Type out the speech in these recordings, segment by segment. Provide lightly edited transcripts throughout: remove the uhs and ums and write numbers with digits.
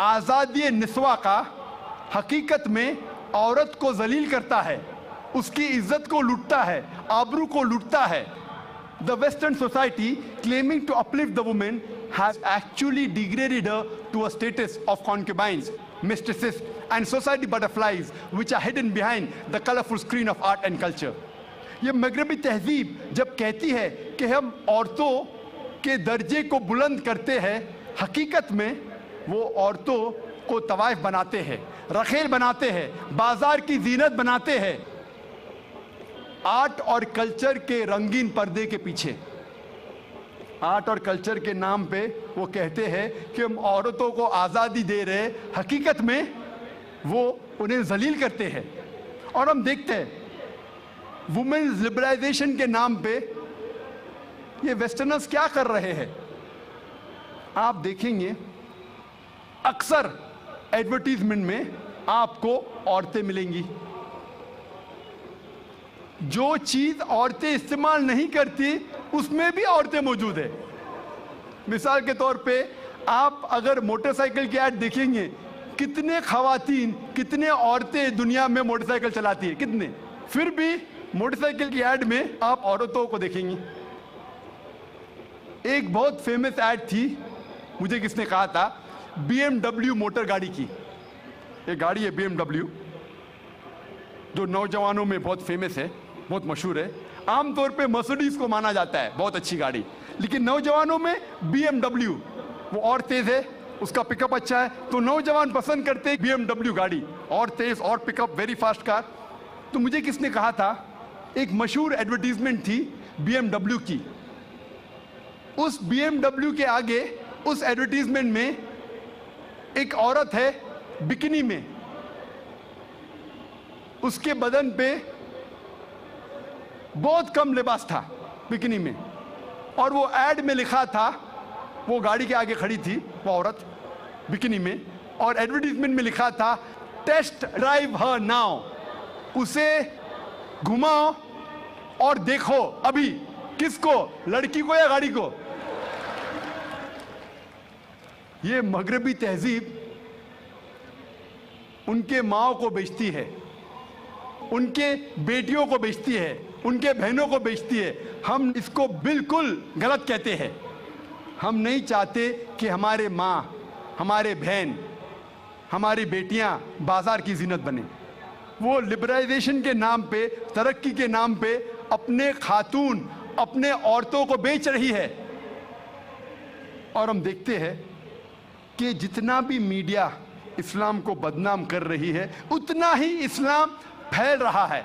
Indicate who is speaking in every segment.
Speaker 1: आज़ादी निस्वा का हकीकत में औरत को जलील करता है, उसकी इज्जत को लूटता है, आबरू को लूटता है। The Western society claiming to uplift the woman has actually degraded her to a status of concubines, mistresses and society butterflies which are hidden behind the colorful screen of art and culture. ये मगरबी तहजीब जब कहती है कि हम औरतों के दर्जे को बुलंद करते हैं, हकीकत में वो औरतों को तवाइफ बनाते हैं, रखेल बनाते हैं, बाजार की जीनत बनाते हैं, आर्ट और कल्चर के रंगीन पर्दे के पीछे। आर्ट और कल्चर के नाम पे वो कहते हैं कि हम औरतों को आज़ादी दे रहे हैं, हकीकत में वो उन्हें जलील करते हैं। और हम देखते हैं वुमेन्स लिबरलाइजेशन के नाम पे ये वेस्टर्नर्स क्या कर रहे हैं। आप देखेंगे अक्सर एडवर्टीजमेंट में आपको औरतें मिलेंगी। जो चीज औरतें इस्तेमाल नहीं करती उसमें भी औरतें मौजूद है। मिसाल के तौर पे आप अगर मोटरसाइकिल की ऐड देखेंगे, कितने खवातीन, कितने औरतें दुनिया में मोटरसाइकिल चलाती है, कितने, फिर भी मोटरसाइकिल की ऐड में आप औरतों को देखेंगे। एक बहुत फेमस ऐड थी, मुझे किसने कहा था, BMW मोटर गाड़ी की। एक गाड़ी है BMW जो नौजवानों में बहुत फेमस है, बहुत मशहूर है। आमतौर पे मर्सिडीज को माना जाता है बहुत अच्छी गाड़ी, लेकिन नौजवानों में BMW, वो और तेज है, उसका पिकअप अच्छा है, तो नौजवान पसंद करते हैं BMW गाड़ी, और तेज और पिकअप, वेरी फास्ट कार। तो मुझे किसने कहा था, एक मशहूर एडवर्टीजमेंट थी BMW की। उस BMW के आगे उस एडवर्टीजमेंट में एक औरत है बिकिनी में, उसके बदन पे बहुत कम लिबास था बिकिनी में, और वो ऐड में लिखा था, वो गाड़ी के आगे खड़ी थी वो औरत बिकिनी में, और एडवर्टीजमेंट में लिखा था टेस्ट ड्राइव हर नाउ, उसे घुमाओ और देखो अभी, किसको, लड़की को या गाड़ी को। ये मगरबी तहजीब उनके माओ को बेचती है, उनके बेटियों को बेचती है, उनके बहनों को बेचती है। हम इसको बिल्कुल गलत कहते हैं। हम नहीं चाहते कि हमारे माँ, हमारे बहन, हमारी बेटियां बाजार की जीनत बने। वो लिबरलाइजेशन के नाम पे, तरक्की के नाम पे अपने खातून, अपने औरतों को बेच रही है। और हम देखते हैं कि जितना भी मीडिया इस्लाम को बदनाम कर रही है, उतना ही इस्लाम फैल रहा है।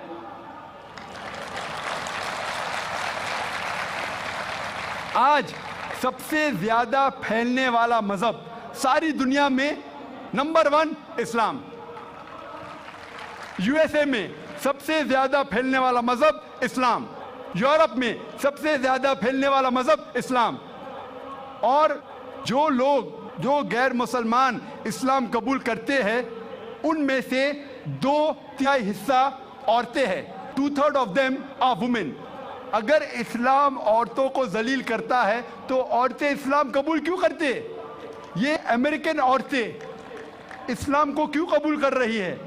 Speaker 1: आज सबसे ज्यादा फैलने वाला मजहब सारी दुनिया में नंबर 1 इस्लाम। यूएसए में सबसे ज्यादा फैलने वाला मजहब इस्लाम, यूरोप में सबसे ज्यादा फैलने वाला मजहब इस्लाम। और जो लोग, जो गैर मुसलमान इस्लाम कबूल करते हैं, उनमें से 2/3 हिस्सा औरतें हैं। 2/3 ऑफ देम आर वुमेन। अगर इस्लाम औरतों को जलील करता है तो औरतें इस्लाम कबूल क्यों करते? ये अमेरिकन औरतें इस्लाम को क्यों कबूल कर रही है?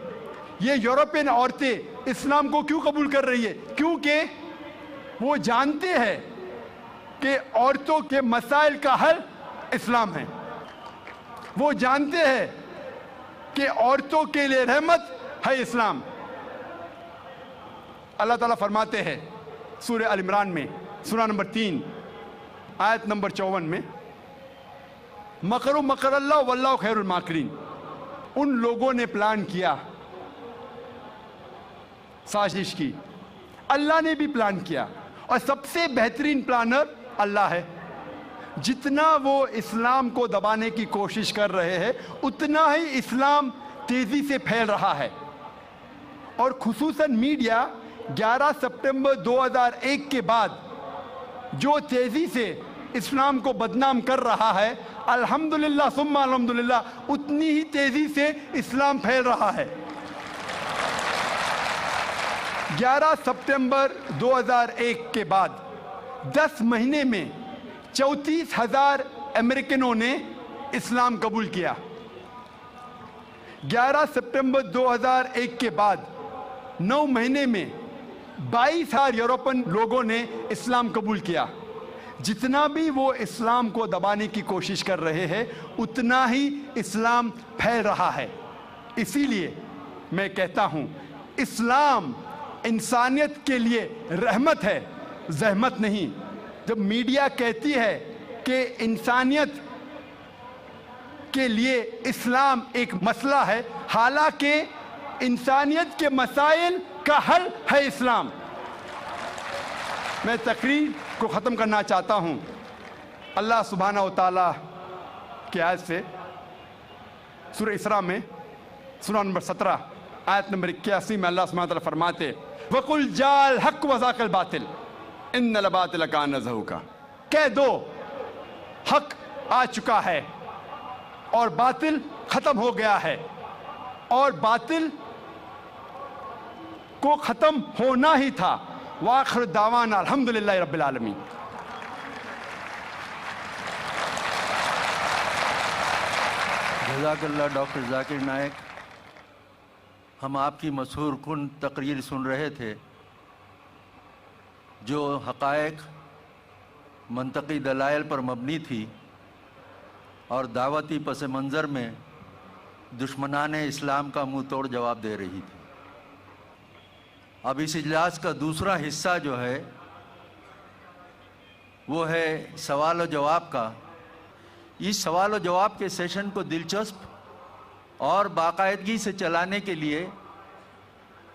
Speaker 1: ये यूरोपियन औरतें इस्लाम को क्यों कबूल कर रही है? क्योंकि वो जानते हैं कि औरतों के मसाइल का हल इस्लाम है। वो जानते हैं कि औरतों के लिए रहमत है इस्लाम। अल्लाह ताला फरमाते हैं सूरह अल इमरान में, सूरह नंबर 3 आयत नंबर 54 में, मकरो मकरल्लाह वल्लाहु खैरुल माकिरीन। उन लोगों ने प्लान किया, साजिश की, अल्लाह ने भी प्लान किया, और सबसे बेहतरीन प्लानर अल्लाह है। जितना वो इस्लाम को दबाने की कोशिश कर रहे हैं, उतना ही इस्लाम तेजी से फैल रहा है। और खुसूसन मीडिया 11 सितंबर 2001 के बाद जो तेजी से इस्लाम को बदनाम कर रहा है, अल्हम्दुलिल्लाह सुम्मा अल्हम्दुलिल्लाह, उतनी ही तेजी से इस्लाम फैल रहा है। 11 सितंबर 2001 के बाद 10 महीने में 34,000 अमेरिकनों ने इस्लाम कबूल किया। 11 सितंबर 2001 के बाद 9 महीने में 22,000 यूरोपियन लोगों ने इस्लाम कबूल किया। जितना भी वो इस्लाम को दबाने की कोशिश कर रहे हैं, उतना ही इस्लाम फैल रहा है। इसीलिए मैं कहता हूं, इस्लाम इंसानियत के लिए रहमत है, ज़हमत नहीं। जब मीडिया कहती है कि इंसानियत के लिए इस्लाम एक मसला है, हालांकि इंसानियत के मसाइल का हल है इस्लाम। मैं तकरीर को ख़त्म करना चाहता हूँ। अल्लाह सुब्हानहू व तआला की आयत से सूरह इसरा में सूरह नंबर 17 आयत नंबर 81 में अल्लाह सुब्हानहू व तआला फरमाते, वकुल जाल हक व ज़ाक़ल बातिल इन्नल बातिल कान ज़हूक़ा। कह दो हक आ चुका है और बातिल ख़त्म हो गया है, और बातिल को ख़त्म होना ही था। वाखिर दावाना अल्हम्दुलिल्लाहि रब्बिल आलमीन।
Speaker 2: जज़ाकल्लाह डॉक्टर जाकिर नायक। हम आपकी मशहूर कुन तकरीर सुन रहे थे जो हक़ाइक़ मंतकी दलाइल पर मबनी थी और दावती पस मंज़र में दुश्मनान इस्लाम का मुँह तोड़ जवाब दे रही थी। अब इस इजलास का दूसरा हिस्सा जो है वो है सवाल और जवाब का। इस सवाल और जवाब के सेशन को दिलचस्प और बाकायदगी से चलाने के लिए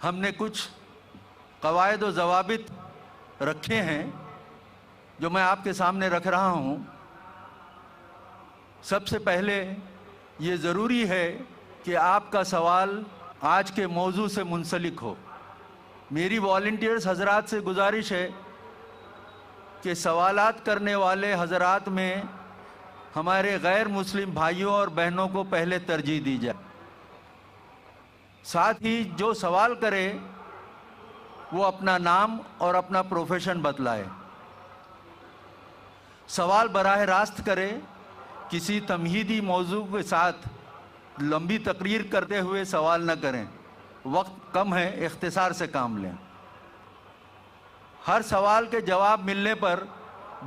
Speaker 2: हमने कुछ कवायद व ज़वाबित रखे हैं जो मैं आपके सामने रख रहा हूँ। सबसे पहले ये ज़रूरी है कि आपका सवाल आज के मौजू से मुंसलिक हो। मेरी वॉलंटियर्स हजरात से गुजारिश है कि सवालात करने वाले हजरात में हमारे गैर मुस्लिम भाइयों और बहनों को पहले तरजीह दी जाए। साथ ही जो सवाल करे वो अपना नाम और अपना प्रोफेशन बतलाए। सवाल बराह रास्त करे, किसी तमहीदी मौजू के साथ लंबी तकरीर करते हुए सवाल न करें। वक्त कम है, इख्तिसार से काम लें। हर सवाल के जवाब मिलने पर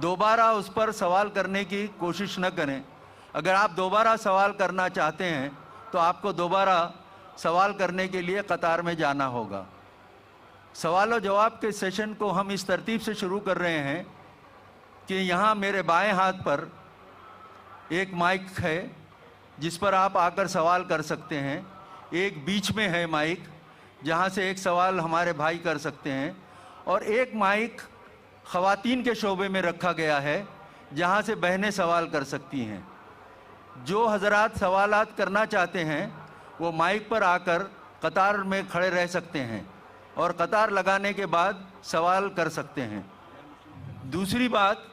Speaker 2: दोबारा उस पर सवाल करने की कोशिश न करें। अगर आप दोबारा सवाल करना चाहते हैं तो आपको दोबारा सवाल करने के लिए कतार में जाना होगा। सवाल और जवाब के सेशन को हम इस तरतीब से शुरू कर रहे हैं कि यहाँ मेरे बाएं हाथ पर एक माइक है जिस पर आप आकर सवाल कर सकते हैं। एक बीच में है माइक जहाँ से एक सवाल हमारे भाई कर सकते हैं, और एक माइक ख़वातीन के शोबे में रखा गया है जहाँ से बहनें सवाल कर सकती हैं। जो हजरात सवालात करना चाहते हैं वो माइक पर आकर कतार में खड़े रह सकते हैं और कतार लगाने के बाद सवाल कर सकते हैं। दूसरी बात,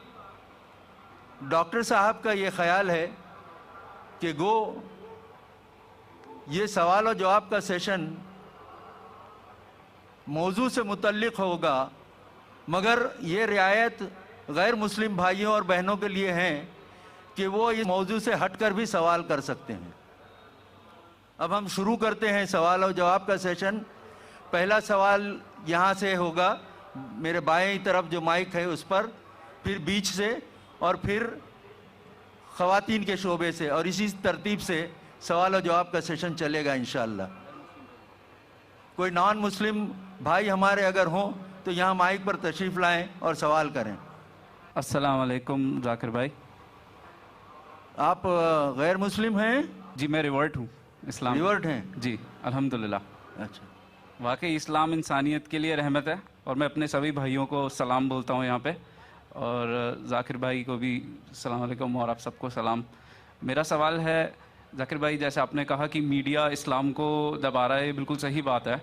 Speaker 2: डॉक्टर साहब का ये ख्याल है कि ये सवाल और जवाब का सेशन मौजू से मुतल्लिक़ होगा, मगर ये रियायत गैर मुस्लिम भाइयों और बहनों के लिए हैं कि वो इस मौजू से हटकर भी सवाल कर सकते हैं। अब हम शुरू करते हैं सवाल और जवाब का सेशन। पहला सवाल यहाँ से होगा, मेरे बाएं तरफ जो माइक है उस पर, फिर बीच से, और फिर ख़वातीन के शोबे से, और इसी तरतीब से सवाल और जवाब का सेशन चलेगा इंशाअल्लाह। कोई नॉन मुस्लिम भाई हमारे अगर हों तो यहाँ माइक पर तशरीफ़ लाएं और सवाल करें।
Speaker 3: अस्सलाम वालेकुम जाकिर भाई।
Speaker 2: आप गैर मुस्लिम हैं?
Speaker 3: जी मैं रिवर्ट हूँ, इस्लाम
Speaker 2: रिवर्ट हैं
Speaker 3: जी, अल्हम्दुलिल्लाह।
Speaker 2: अच्छा,
Speaker 3: वाकई इस्लाम इंसानियत के लिए रहमत है, और मैं अपने सभी भाइयों को सलाम बोलता हूँ यहाँ पे, और जाकिर भाई को भी अस्सलाम वालेकुम, और आप सबको सलाम। मेरा सवाल है जाकिर भाई, जैसे आपने कहा कि मीडिया इस्लाम को दबा रहा है, बिल्कुल सही बात है।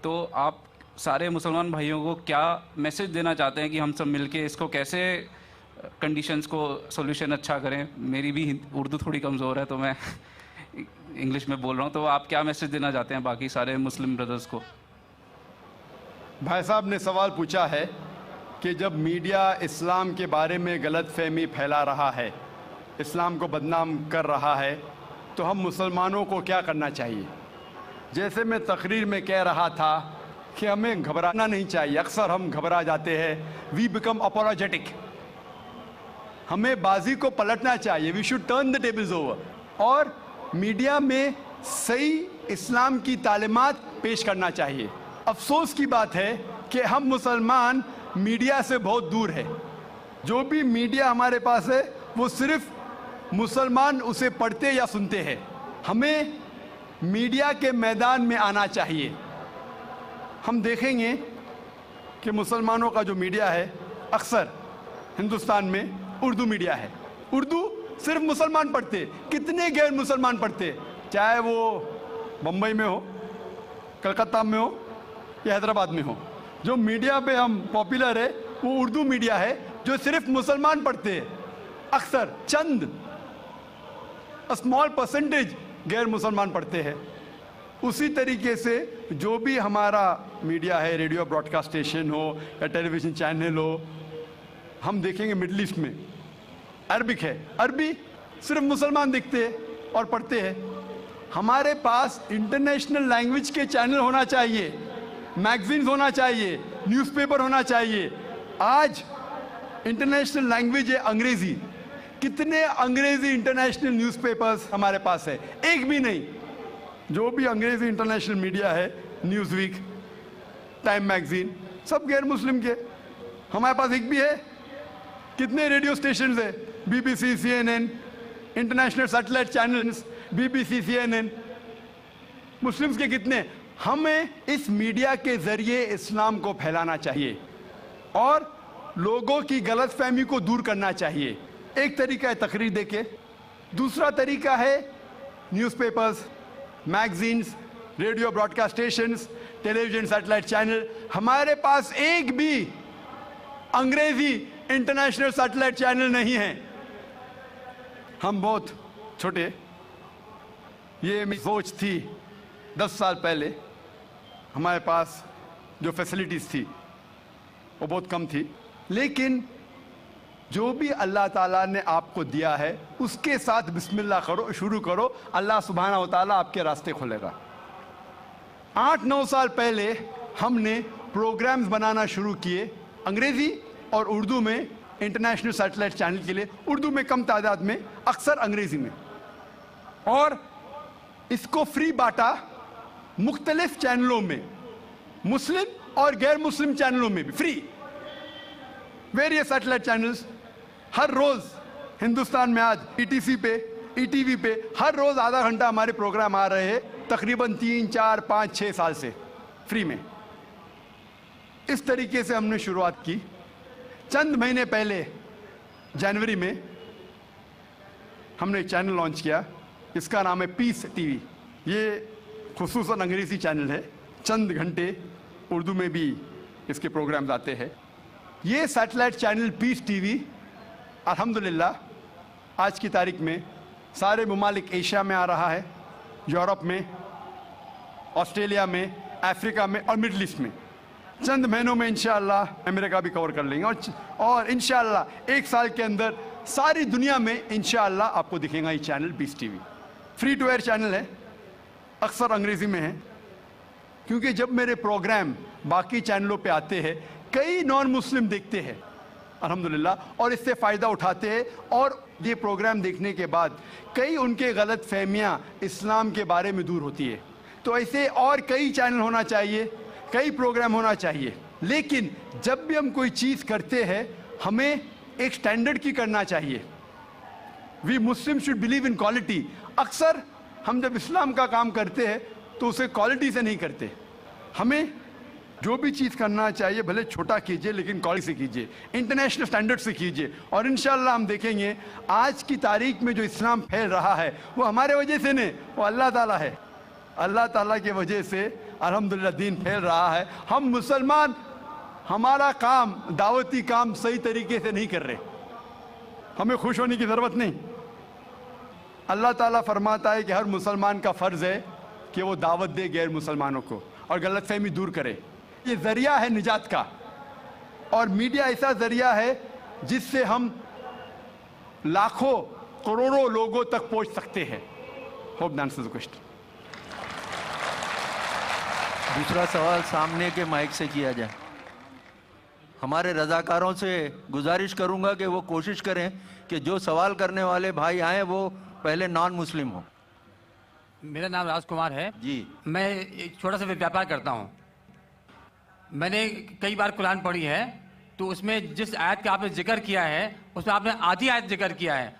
Speaker 3: तो आप सारे मुसलमान भाइयों को क्या मैसेज देना चाहते हैं कि हम सब मिलके इसको कैसे कंडीशंस को सॉल्यूशन अच्छा करें? मेरी भी उर्दू थोड़ी कमज़ोर है तो मैं इंग्लिश में बोल रहा हूँ, तो आप क्या मैसेज देना चाहते हैं बाकी सारे मुस्लिम ब्रदर्स को?
Speaker 1: भाई साहब ने सवाल पूछा है कि जब मीडिया इस्लाम के बारे में गलत फहमी फैला रहा है, इस्लाम को बदनाम कर रहा है, तो हम मुसलमानों को क्या करना चाहिए? जैसे मैं तकरीर में कह रहा था कि हमें घबराना नहीं चाहिए। अक्सर हम घबरा जाते हैं, वी बिकम अपोलोजेटिक। हमें बाजी को पलटना चाहिए, we should turn the tables over. और मीडिया में सही इस्लाम की तालीमात पेश करना चाहिए। अफसोस की बात है कि हम मुसलमान मीडिया से बहुत दूर है। जो भी मीडिया हमारे पास है वो सिर्फ मुसलमान उसे पढ़ते या सुनते हैं। हमें मीडिया के मैदान में आना चाहिए। हम देखेंगे कि मुसलमानों का जो मीडिया है अक्सर हिंदुस्तान में उर्दू मीडिया है। उर्दू सिर्फ मुसलमान पढ़ते, कितने गैर मुसलमान पढ़ते, चाहे वो बम्बई में हो, कलकत्ता में हो या हैदराबाद में हो। जो मीडिया पे हम पॉपुलर है वो उर्दू मीडिया है जो सिर्फ मुसलमान पढ़ते हैं। अक्सर चंद स्मॉल परसेंटेज गैर मुसलमान पढ़ते हैं। उसी तरीके से जो भी हमारा मीडिया है, रेडियो ब्रॉडकास्ट स्टेशन हो या टेलीविज़न चैनल हो, हम देखेंगे मिडल ईस्ट में अरबिक है, अरबी सिर्फ मुसलमान दिखते हैं और पढ़ते हैं। हमारे पास इंटरनेशनल लैंग्वेज के चैनल होना चाहिए, मैगजीन्स होना चाहिए, न्यूज़पेपर होना चाहिए। आज इंटरनेशनल लैंग्वेज है अंग्रेज़ी। कितने अंग्रेज़ी इंटरनेशनल न्यूज़पेपर्स हमारे पास है? एक भी नहीं। जो भी अंग्रेज़ी इंटरनेशनल मीडिया है, न्यूज़ वीक, टाइम मैगजीन, सब गैर मुस्लिम के। हमारे पास एक भी है? कितने रेडियो स्टेशन है? BBC, CNN, international satellite channels, BBC, CNN, Muslims के कितने? हमें इस मीडिया के ज़रिए इस्लाम को फैलाना चाहिए और लोगों की गलतफहमी को दूर करना चाहिए। एक तरीका है तकरीर देके, दूसरा तरीका है newspapers, magazines, radio broadcast stations, television satellite channel. हमारे पास एक भी अंग्रेज़ी इंटरनेशनल सैटेलाइट चैनल नहीं है। हम बहुत छोटे, ये मेरी सोच थी 10 साल पहले। हमारे पास जो फैसिलिटीज़ थी वो बहुत कम थी, लेकिन जो भी अल्लाह ताला ने आपको दिया है उसके साथ बिस्मिल्लाह करो, शुरू करो, अल्लाह सुब्हानहू व तआला आपके रास्ते खोलेगा। 8-9 साल पहले हमने प्रोग्राम्स बनाना शुरू किए अंग्रेज़ी और उर्दू में इंटरनेशनल सैटेलाइट चैनल के लिए। उर्दू में कम तादाद में, अक्सर अंग्रेज़ी में, और इसको फ्री बांटा मुख्तलिफ चैनलों में, मुस्लिम और गैर मुस्लिम चैनलों में भी फ्री। वेरियस सैटेलाइट चैनल्स हर रोज़ हिंदुस्तान में आज ETC पे, ETV पे हर रोज़ आधा घंटा हमारे प्रोग्राम आ रहे हैं, तकरीबन 3, 4, 5, 6 साल से फ्री में। इस तरीके से हमने शुरुआत की। चंद महीने पहले जनवरी में हमने एक चैनल लॉन्च किया, इसका नाम है पीस TV। ये खुसूसन अंग्रेज़ी चैनल है, चंद घंटे उर्दू में भी इसके प्रोग्राम्स आते हैं। ये सैटेलाइट चैनल पीस TV अल्हम्दुलिल्लाह आज की तारीख में सारे ममालिक एशिया में आ रहा है, यूरोप में, ऑस्ट्रेलिया में, अफ्रीका में और मिडल ईस्ट में। चंद महीनों में इंशाअल्लाह अमेरिका भी कवर कर लेंगे और इंशाअल्लाह 1 साल के अंदर सारी दुनिया में इंशाअल्लाह आपको दिखेगा ये channel peace TV। Free to air channel है, अक्सर अंग्रेज़ी में है, क्योंकि जब मेरे प्रोग्राम बाकी चैनलों पे आते हैं कई नॉन मुस्लिम देखते हैं अल्हम्दुलिल्लाह, और इससे फ़ायदा उठाते हैं। और ये प्रोग्राम देखने के बाद कई उनके गलत फहमियाँ इस्लाम के बारे में दूर होती है। तो ऐसे और कई चैनल होना चाहिए, कई प्रोग्राम होना चाहिए। लेकिन जब भी हम कोई चीज़ करते हैं हमें एक स्टैंडर्ड की करना चाहिए। We Muslim should believe in quality. अक्सर हम जब इस्लाम का काम करते हैं तो उसे क्वालिटी से नहीं करते। हमें जो भी चीज़ करना चाहिए भले छोटा कीजिए लेकिन क्वालिटी से कीजिए, इंटरनेशनल स्टैंडर्ड से कीजिए। और इंशाअल्लाह हम देखेंगे आज की तारीख में जो इस्लाम फैल रहा है वो हमारे वजह से नहीं, वो अल्लाह ताला है। अल्लाह ताला के वजह से अल्हम्दुलिल्लाह दीन फैल रहा है। हम मुसलमान हमारा काम, दावती काम सही तरीके से नहीं कर रहे, हमें खुश होने की ज़रूरत नहीं। अल्लाह ताला फरमाता है कि हर मुसलमान का फ़र्ज़ है कि वो दावत दे गैर मुसलमानों को और गलतफहमी दूर करे। ये ज़रिया है निजात का, और मीडिया ऐसा ज़रिया है जिससे हम लाखों करोड़ों लोगों तक पहुंच सकते हैं। Hope the answers the question.
Speaker 2: दूसरा सवाल सामने के माइक से किया जाए। हमारे रजाकारों से गुजारिश करूंगा कि वो कोशिश करें कि जो सवाल करने वाले भाई आए वो पहले नॉन मुस्लिम हो।
Speaker 4: मेरा नाम राजकुमार है
Speaker 2: जी।
Speaker 4: मैं एक छोटा सा व्यापार करता हूँ। मैंने कई बार कुरान पढ़ी है, तो उसमें जिस आयत का आपने जिक्र किया है उसमें आपने आधी आयत जिक्र किया है,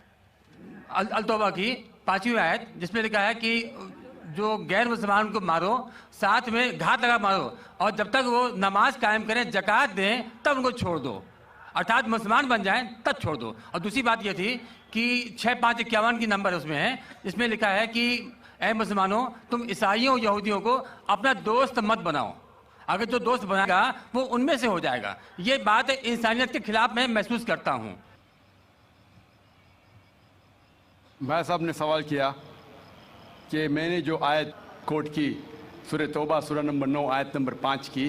Speaker 4: अल तौबा की 5वीं आयत, जिसमें लिखा है कि जो गैर मुसलमान को मारो, साथ में घात लगा मारो, और जब तक वो नमाज कायम करें, जकात दें, तब उनको छोड़ दो, अर्थात मुसलमान बन जाएं तब छोड़ दो। और दूसरी बात ये थी कि 6551 की नंबर उसमें है, जिसमें लिखा है कि ऐ मुसलमानों, तुम ईसाइयों यहूदियों को अपना दोस्त मत बनाओ, अगर जो दोस्त बनाएगा वो उनमें से हो जाएगा। ये बात इंसानियत के खिलाफ मैं महसूस करता हूँ।
Speaker 1: भाई साहब ने सवाल किया कि मैंने जो आयत कोट की सूरह तौबा सूरह नंबर 9 आयत नंबर 5 की,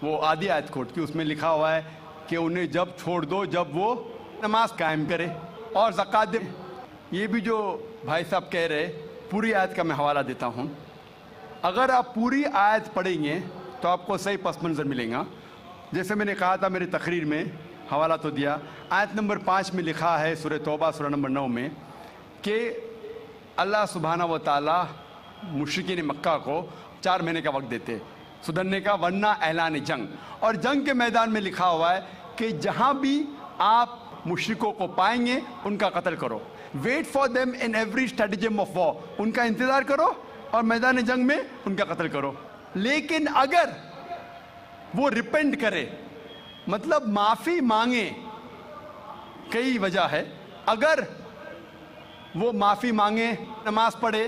Speaker 1: वो आधी आयत कोट की, उसमें लिखा हुआ है कि उन्हें जब छोड़ दो जब वो नमाज कायम करे और ज़कात दे। ये भी जो भाई साहब कह रहे, पूरी आयत का मैं हवाला देता हूँ। अगर आप पूरी आयत पढ़ेंगे तो आपको सही पस मंज़र मिलेगा। जैसे मैंने कहा था मेरी तकरीर में, हवाला तो दिया, आयत नंबर 5 में लिखा है सूरह तौबा सूरह नंबर 9 में कि अल्लाह सुब्हाना व तआला मुशरिकीन मक्का को 4 महीने का वक्त देते सुधरने का, वरना ऐलान जंग। और जंग के मैदान में लिखा हुआ है कि जहाँ भी आप मुशरिकों को पाएंगे उनका कत्ल करो। Wait for them in every stratagem of war, उनका इंतज़ार करो और मैदान जंग में उनका कत्ल करो। लेकिन अगर वो रिपेंट करे, मतलब माफ़ी मांगे, कई वजह है, अगर वो माफ़ी मांगे, नमाज पढ़े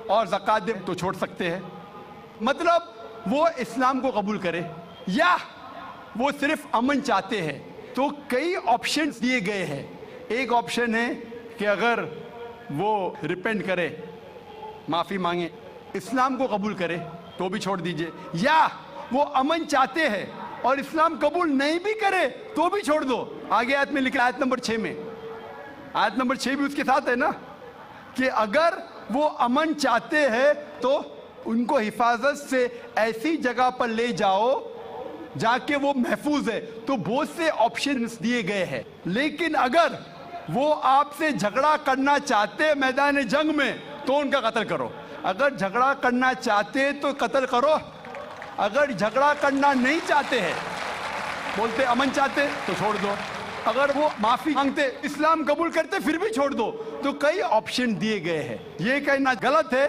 Speaker 1: और ज़कात दे तो छोड़ सकते हैं, मतलब वो इस्लाम को कबूल करे, या वो सिर्फ अमन चाहते हैं। तो कई ऑप्शंस दिए गए हैं। एक ऑप्शन है कि अगर वो रिपेंट करे, माफ़ी मांगे, इस्लाम को कबूल करे तो भी छोड़ दीजिए, या वो अमन चाहते हैं और इस्लाम कबूल नहीं भी करे तो भी छोड़ दो। आगे आयत में लिखा, आयत नंबर 6 में, आयत नंबर 6 भी उसके साथ है ना, कि अगर वो अमन चाहते हैं तो उनको हिफाजत से ऐसी जगह पर ले जाओ जाके वो महफूज है। तो बहुत से ऑप्शंस दिए गए हैं। लेकिन अगर वो आपसे झगड़ा करना चाहते मैदान जंग में तो उनका कत्ल करो। अगर झगड़ा करना चाहते तो कत्ल करो, अगर झगड़ा करना नहीं चाहते हैं, बोलते अमन चाहते तो छोड़ दो, अगर वो माफी मांगते, इस्लाम कबूल करते फिर भी छोड़ दो। तो कई ऑप्शन दिए गए हैं। ये कहना गलत है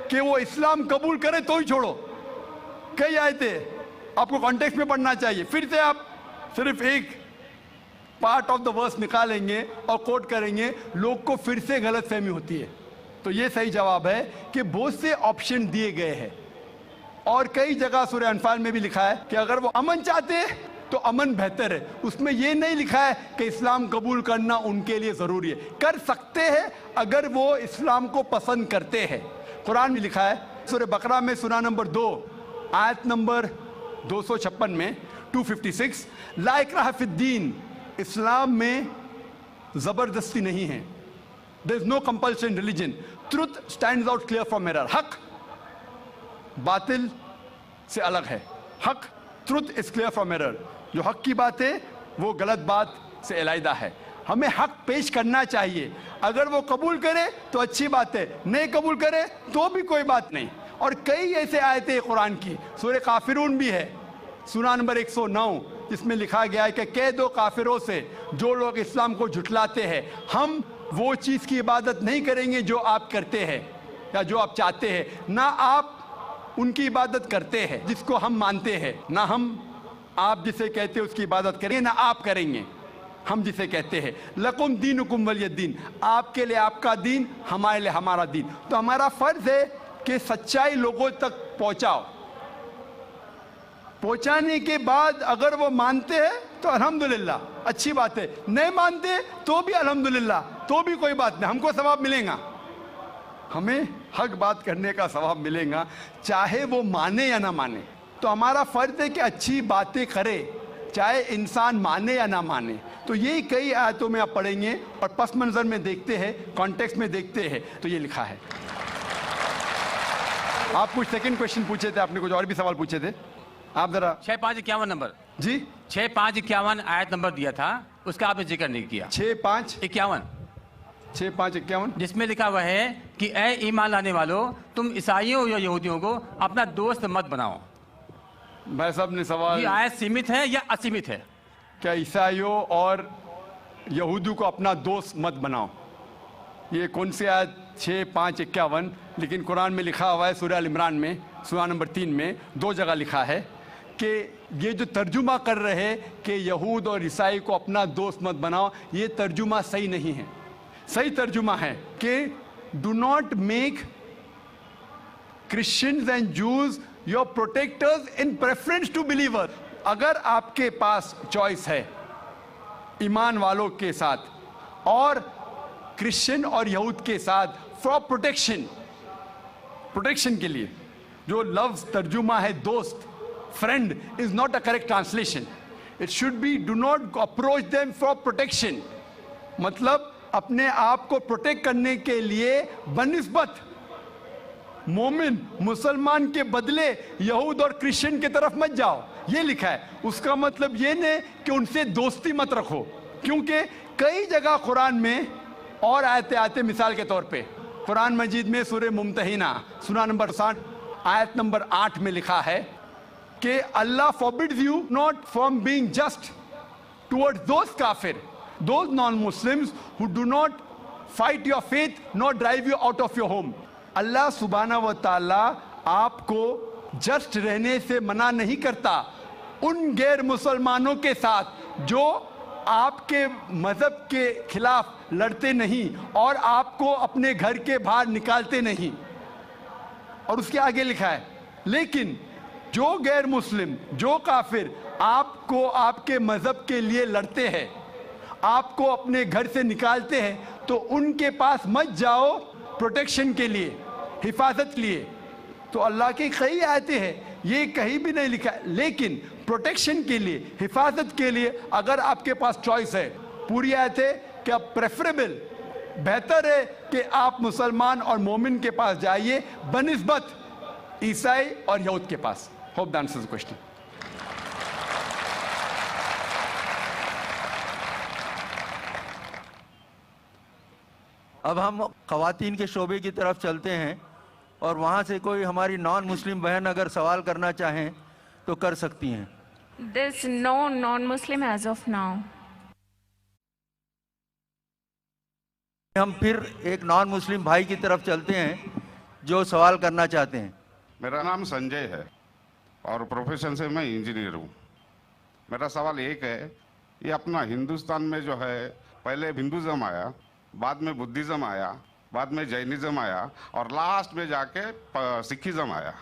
Speaker 1: कि वो इस्लाम कबूल करे तो ही छोड़ो। कई आयतें आपको कॉन्टेक्स्ट में पढ़ना चाहिए। फिर से आप सिर्फ एक पार्ट ऑफ द वर्स निकालेंगे और कोट करेंगे, लोग को फिर से गलत फहमी होती है। तो ये सही जवाब है कि बहुत से ऑप्शन दिए गए हैं। और कई जगह सूरह अनफाल में भी लिखा है कि अगर वो अमन चाहते हैं तो अमन बेहतर है। उसमें ये नहीं लिखा है कि इस्लाम कबूल करना उनके लिए ज़रूरी है। कर सकते हैं अगर वो इस्लाम को पसंद करते हैं। कुरान में लिखा है सूरह बकरा में सूरह नंबर 2 आयत नंबर 256 में 256, ला इक्राह फिद्दीन, इस्लाम में ज़बरदस्ती नहीं है। There is no compulsion religion, truth stands out clear from error. हक बातिल से अलग है। हक, truth is clear from error. जो हक की बात है वो गलत बात से अलहदा है। हमें हक पेश करना चाहिए। अगर वो कबूल करे तो अच्छी बात है, नहीं कबूल करे तो भी कोई बात नहीं। और कई ऐसे आयतें कुरान की, सूरह काफिरून भी है, सूरह नंबर 109, जिसमें लिखा गया है कि कह दो काफिरों से जो लोग इस्लाम को झुटलाते हैं, हम वो चीज़ की इबादत नहीं करेंगे जो आप करते हैं या जो आप चाहते हैं, ना आप उनकी इबादत करते हैं जिसको हम मानते हैं, ना हम आप जिसे कहते हैं उसकी इबादत करेंगे, ना आप करेंगे हम जिसे कहते हैं। लकुम दीनुकुम वलियद्दीन, आपके लिए आपका दीन, हमारे लिए हमारा दीन। तो हमारा फर्ज है कि सच्चाई लोगों तक पहुंचाओ। पहुंचाने के बाद अगर वो मानते हैं तो अल्हम्दुलिल्लाह, अच्छी बात है। नहीं मानते तो भी अल्हम्दुलिल्लाह, तो भी कोई बात नहीं, हमको सवाब मिलेगा। हमें हक बात करने का सवाब मिलेगा, चाहे वो माने या ना माने। तो हमारा फर्ज है कि अच्छी बातें करे, चाहे इंसान माने या ना माने। तो ये कई आयतों में आप पढ़ेंगे और पस मंजर में देखते हैं, कॉन्टेक्स्ट में देखते हैं, तो ये लिखा है। आप कुछ सेकंड क्वेश्चन पूछे थे, आपने कुछ और भी सवाल पूछे थे, आप जरा
Speaker 4: 6551 नंबर
Speaker 1: जी
Speaker 4: 6551 आयत नंबर दिया था, उसका आपने जिक्र नहीं किया।
Speaker 1: 6551
Speaker 4: जिसमें लिखा हुआ है कि ए ईमान लाने वालों, तुम ईसाइयों या यहूदियों को अपना दोस्त मत बनाओ।
Speaker 1: भाई साहब ने सवाल,
Speaker 4: ये आयत सीमित है या असीमित है?
Speaker 1: क्या ईसाइयों और यहूदियों को अपना दोस्त मत बनाओ, ये कौन सी आयत? 6551, लेकिन कुरान में लिखा हुआ है सूरह अल इमरान में सूरह नंबर 3 में 2 जगह लिखा है कि ये जो तर्जुमा कर रहे हैं कि यहूद और ईसाई को अपना दोस्त मत बनाओ, ये तर्जुमा सही नहीं है। सही तर्जुमा है कि do not make Christians and Jews your protectors in preference to believer. अगर आपके पास चॉइस है ईमान वालों के साथ और क्रिश्चियन और यहूद के साथ फॉर प्रोटेक्शन के लिए, जो लफ्ज तर्जुमा है दोस्त, friend is not a correct translation. It should be do not approach them for protection, मतलब अपने आप को प्रोटेक्ट करने के लिए बनिस्बत मोमिन मुसलमान के बदले यहूद और क्रिश्चियन की तरफ मत जाओ, ये लिखा है। उसका मतलब ये नहीं कि उनसे दोस्ती मत रखो, क्योंकि कई जगह कुरान में और आयतें आते, मिसाल के तौर पे कुरान मजीद में सूरह मुम्तहिना सूरह नंबर 60 आयत नंबर 8 में लिखा है कि Allah forbids you not from being just towards those काफिर, those non Muslims who do not fight your faith not drive you out of your home. Allah सुब्हाना व तआला आपको जस्ट रहने से मना नहीं करता उन गैर मुसलमानों के साथ जो आपके मजहब के खिलाफ लड़ते नहीं और आपको अपने घर के बाहर निकालते नहीं। और उसके आगे लिखा है, लेकिन जो गैर मुस्लिम, जो काफिर आपको आपके मजहब के लिए लड़ते हैं, आपको अपने घर से निकालते हैं, तो उनके पास मत जाओ प्रोटेक्शन के लिए, हिफाजत के लिए। तो अल्लाह की कई आयतें हैं, ये कहीं भी नहीं लिखा है, लेकिन प्रोटेक्शन के लिए, हिफाजत के लिए अगर आपके पास चॉइस है, पूरी आयत है कि अब प्रेफरेबल, बेहतर है कि आप मुसलमान और मोमिन के पास जाइए बनिस्बत ईसाई और यहूद के पास। Hope that answers the question.
Speaker 2: अब हम ख़वातीन के शोबे की तरफ चलते हैं और वहाँ से कोई हमारी नॉन मुस्लिम बहन अगर सवाल करना चाहें तो कर सकती हैं।
Speaker 5: There's no non-Muslim as of now.
Speaker 2: हम फिर एक नॉन मुस्लिम भाई की तरफ चलते हैं जो सवाल करना चाहते हैं।
Speaker 6: मेरा नाम संजय है और प्रोफेशन से मैं इंजीनियर हूँ। मेरा सवाल एक है, ये अपना हिंदुस्तान में जो है, पहले हिंदुज़म आया, बाद में बुद्धिज़्म आया, बाद में जैनिज़्म आया और लास्ट में जाके सिखिज़्म आया।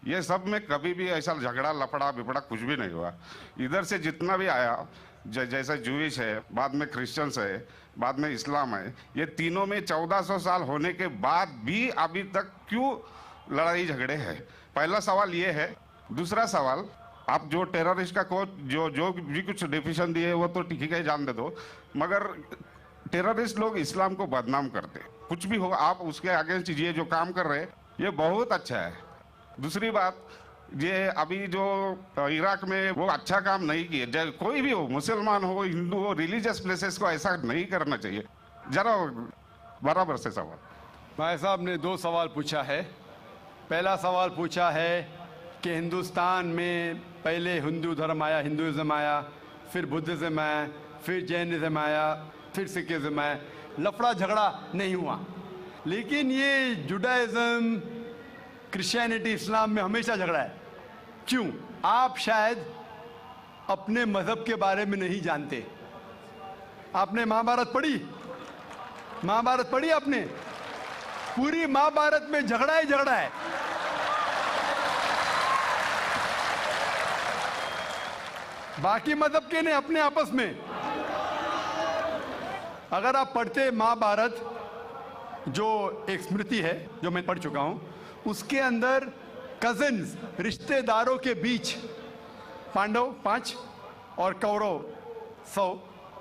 Speaker 6: ये सब में कभी भी ऐसा झगड़ा लफड़ा बिपड़ा कुछ भी नहीं हुआ। इधर से जितना भी आया, जैसे जूइश है, बाद में क्रिश्चियंस है, बाद में इस्लाम है, ये तीनों में 1400 साल होने के बाद भी अभी तक क्यों लड़ाई झगड़े हैं? पहला सवाल ये है। दूसरा सवाल, आप जो टेररिस्ट का जो भी कुछ डिफिनेशन दिए वो तो ठीक है, जान दे दो, मगर टेररिस्ट लोग इस्लाम को बदनाम करते, कुछ भी हो आप उसके अगेंस्ट ये जो काम कर रहे हैं ये बहुत अच्छा है। दूसरी बात, ये अभी जो इराक में वो अच्छा काम नहीं किए, कोई भी हो, मुसलमान हो, हिंदू हो, रिलीजियस प्लेसेस को ऐसा नहीं करना चाहिए। जरा बराबर से सवाल।
Speaker 1: भाई साहब ने 2 सवाल पूछा है। पहला सवाल पूछा है कि हिंदुस्तान में पहले हिंदू धर्म आया, हिंदुइज्म आया, फिर बुद्धिज्म आया, फिर जैनिज्म आया, फिर सिखिज्म आया, लफड़ा झगड़ा नहीं हुआ। लेकिन ये जुडाइज्म, क्रिश्चियनिटी, इस्लाम में हमेशा झगड़ा है। क्यों? आप शायद अपने मजहब के बारे में नहीं जानते। आपने महाभारत पढ़ी? महाभारत पढ़ी आपने? पूरी महाभारत में झगड़ा ही झगड़ा है। बाकी मजहब के नहीं, अपने आपस में। अगर आप पढ़ते महाभारत, जो एक स्मृति है जो मैं पढ़ चुका हूं, उसके अंदर कजिन्स, रिश्तेदारों के बीच पांडव 5 और कौरव 100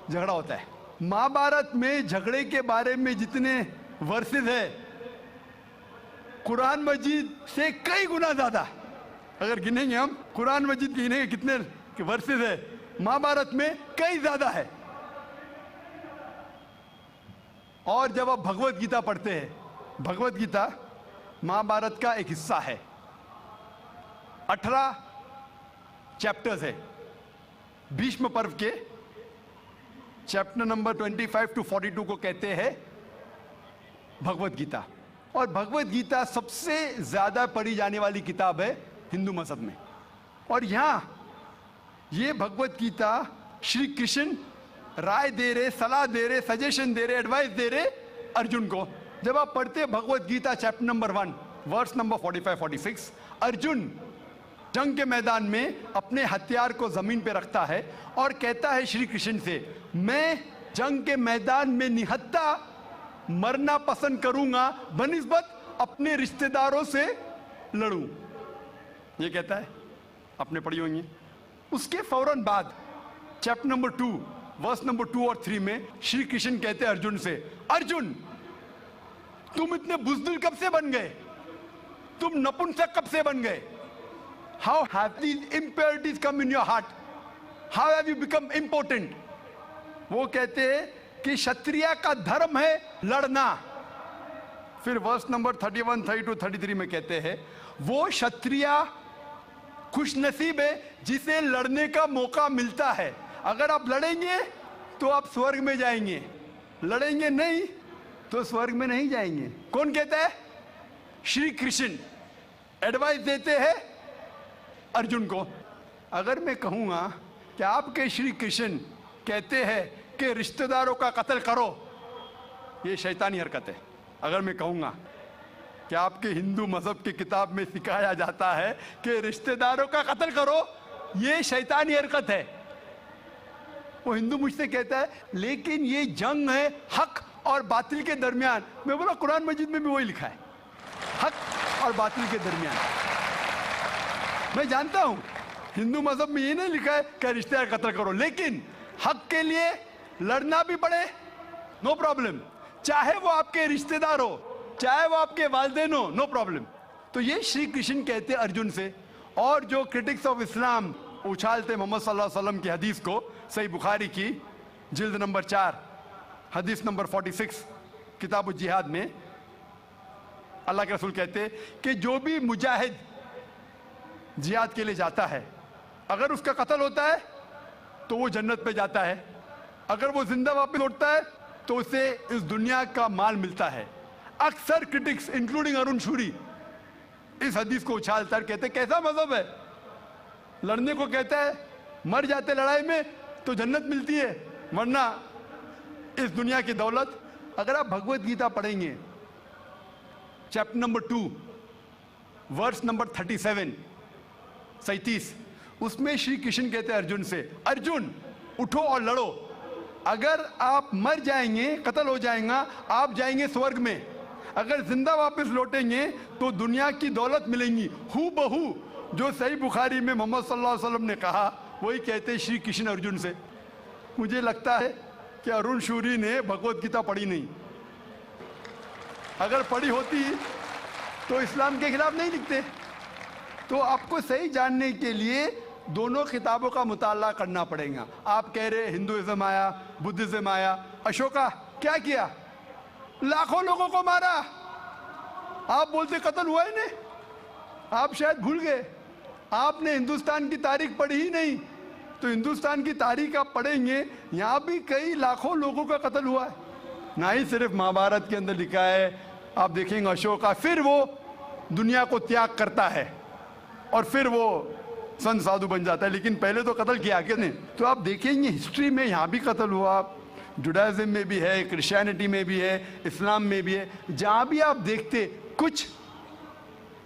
Speaker 1: झगड़ा होता है। महाभारत में झगड़े के बारे में जितने वर्सेस है कुरान मजीद से कई गुना ज्यादा। अगर गिनेंगे हम, कुरान मजीद गिनेंगे कितने वर्सेस है, महाभारत में कई ज्यादा है। और जब आप भगवत गीता पढ़ते हैं, भगवत गीता महाभारत का एक हिस्सा है, 18 चैप्टर्स है। भीष्म पर्व के चैप्टर नंबर 25 to 42 को कहते हैं भगवत गीता। और भगवत गीता सबसे ज्यादा पढ़ी जाने वाली किताब है हिंदू मजहब में। और यहां ये भगवत गीता श्री कृष्ण राय दे रहे, सलाह दे रहे, सजेशन दे रहे, एडवाइस दे रहे अर्जुन को। जब आप पढ़ते हैं Bhagavad Gita chapter number 1 verse number 45-46, Arjun जंग के मैदान में अपने हथियार को जमीन पे रखता है और कहता है श्री कृष्ण से, मैं जंग के मैदान में निहत्था मरना पसंद करूंगा बनिस्बत अपने रिश्तेदारों से लड़ूं। ये कहता है, आपने पढ़ी होंगी। उसके फौरन बाद चैप्टर नंबर 2 वर्स नंबर 2 और 3 में श्री कृष्ण कहते हैं अर्जुन से, अर्जुन तुम इतने बुज़दिल कब से बन गए, तुम नपुंसक कब से बन गए? How have these impurities come in your heart? How have you become impotent? वो कहते हैं कि क्षत्रिय का धर्म है लड़ना। फिर वर्स नंबर 31, 32, 33 में कहते हैं, वो क्षत्रिय खुशनसीब है जिसे लड़ने का मौका मिलता है। अगर आप लड़ेंगे तो आप स्वर्ग में जाएंगे, लड़ेंगे नहीं तो स्वर्ग में नहीं जाएंगे। कौन कहता है? श्री कृष्ण एडवाइस देते हैं अर्जुन को। अगर मैं कहूंगा कि आपके श्री कृष्ण कहते हैं कि रिश्तेदारों का कत्ल करो, ये शैतानी हरकत है। अगर मैं कहूंगा कि आपके हिंदू मजहब की किताब में सिखाया जाता है कि रिश्तेदारों का कत्ल करो, ये शैतानी हरकत है। वो हिंदू मुझसे कहता है लेकिन ये जंग है हक और बातिल के दरमियान। मैं बोला कुरान मजीद में भी वही लिखा है, हक और बातिल के दरमियान। मैं जानता हूं हिंदू मजहब में ये नहीं लिखा है कि रिश्तेदार कत्ल करो, लेकिन हक के लिए लड़ना भी पड़े, नो प्रॉब्लम। चाहे वो आपके रिश्तेदार हो, चाहे वो आपके वालिदैन हो, नो प्रॉब्लम। तो ये श्री कृष्ण कहते अर्जुन से। और जो क्रिटिक्स ऑफ इस्लाम उछालते मोहम्मद सल्लल्लाहु अलैहि वसल्लम की हदीस को, सही बुखारी की जिल्द नंबर 4 हदीस नंबर 46 किताब जिहाद में अल्लाह के रसूल कहते कि जो भी मुजाहिद जिहाद के लिए जाता है, अगर उसका कत्ल होता है तो वो जन्नत पे जाता है, अगर वो जिंदा वापस लौटता है तो उसे इस दुनिया का माल मिलता है। अक्सर क्रिटिक्स इंक्लूडिंग अरुण शूरी इस हदीस को उछालकर कहते कैसा मजहब है, लड़ने को कहता है, मर जाते लड़ाई में तो जन्नत मिलती है, वरना इस दुनिया की दौलत। अगर आप भगवत गीता पढ़ेंगे चैप्टर नंबर 2 वर्स नंबर 37, उसमें श्री कृष्ण कहते हैं अर्जुन से, अर्जुन उठो और लड़ो। अगर आप मर जाएंगे, कत्ल हो जाएगा, आप जाएंगे स्वर्ग में। अगर जिंदा वापस लौटेंगे तो दुनिया की दौलत मिलेंगी। हू बहू जो सही बुखारी में मोहम्मद सल्लल्लाहु अलैहि वसल्लम ने कहा, वही कहते श्री कृष्ण अर्जुन से। मुझे लगता है कि अरुण शूरी ने भगवत गीता पढ़ी नहीं। अगर पढ़ी होती तो इस्लाम के खिलाफ नहीं लिखते। तो आपको सही जानने के लिए दोनों किताबों का मुताला करना पड़ेगा। आप कह रहे हिंदुइज्म आया, बुद्धिज्म आया, अशोका क्या किया? लाखों लोगों को मारा। आप बोलते कत्ल हुआ ही नहीं, आप शायद भूल गए, आपने हिंदुस्तान की तारीख पढ़ी ही नहीं। तो हिंदुस्तान की तारीख आप पढ़ेंगे, यहाँ भी कई लाखों लोगों का कत्ल हुआ है। ना ही सिर्फ महाभारत के अंदर लिखा है, आप देखेंगे अशोका फिर वो दुनिया को त्याग करता है और फिर वो संत साधु बन जाता है, लेकिन पहले तो कत्ल किया कि नहीं। तो आप देखेंगे हिस्ट्री में यहाँ भी कत्ल हुआ, जुडाइज्म में भी है, क्रिश्चियनिटी में भी है, इस्लाम में भी है। जहाँ भी आप देखते कुछ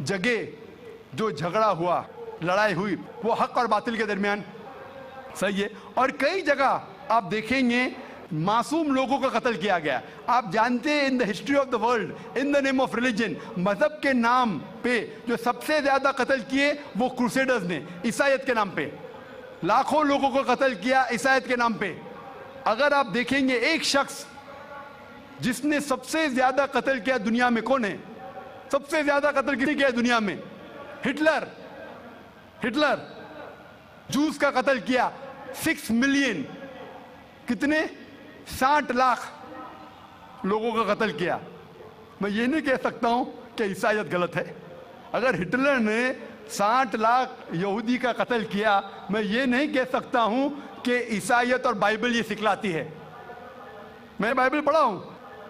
Speaker 1: जगह जो झगड़ा हुआ, लड़ाई हुई, वो हक और बातिल के दरमियान, सही है। और कई जगह आप देखेंगे मासूम लोगों का कत्ल किया गया। आप जानते हैं in the history of the world, in the name of religion, मजहब के नाम पे जो सबसे ज्यादा कत्ल किए वो क्रूसेडर्स ने, ईसाईयत के नाम पे लाखों लोगों को कत्ल किया, ईसाईयत के नाम पे। अगर आप देखेंगे एक शख्स जिसने सबसे ज्यादा कत्ल किया दुनिया में कौन है? सबसे ज्यादा कत्ल किसी किया है दुनिया में? हिटलर। हिटलर जूस का कत्ल किया, 6 मिलियन, कितने 60 लाख लोगों का कत्ल किया। मैं ये नहीं कह सकता हूं कि ईसाईयत गलत है। अगर हिटलर ने 60 लाख यहूदी का कत्ल किया, मैं ये नहीं कह सकता हूं कि ईसाईयत और बाइबल ये सिखलाती है। मैं बाइबल पढ़ा हूं,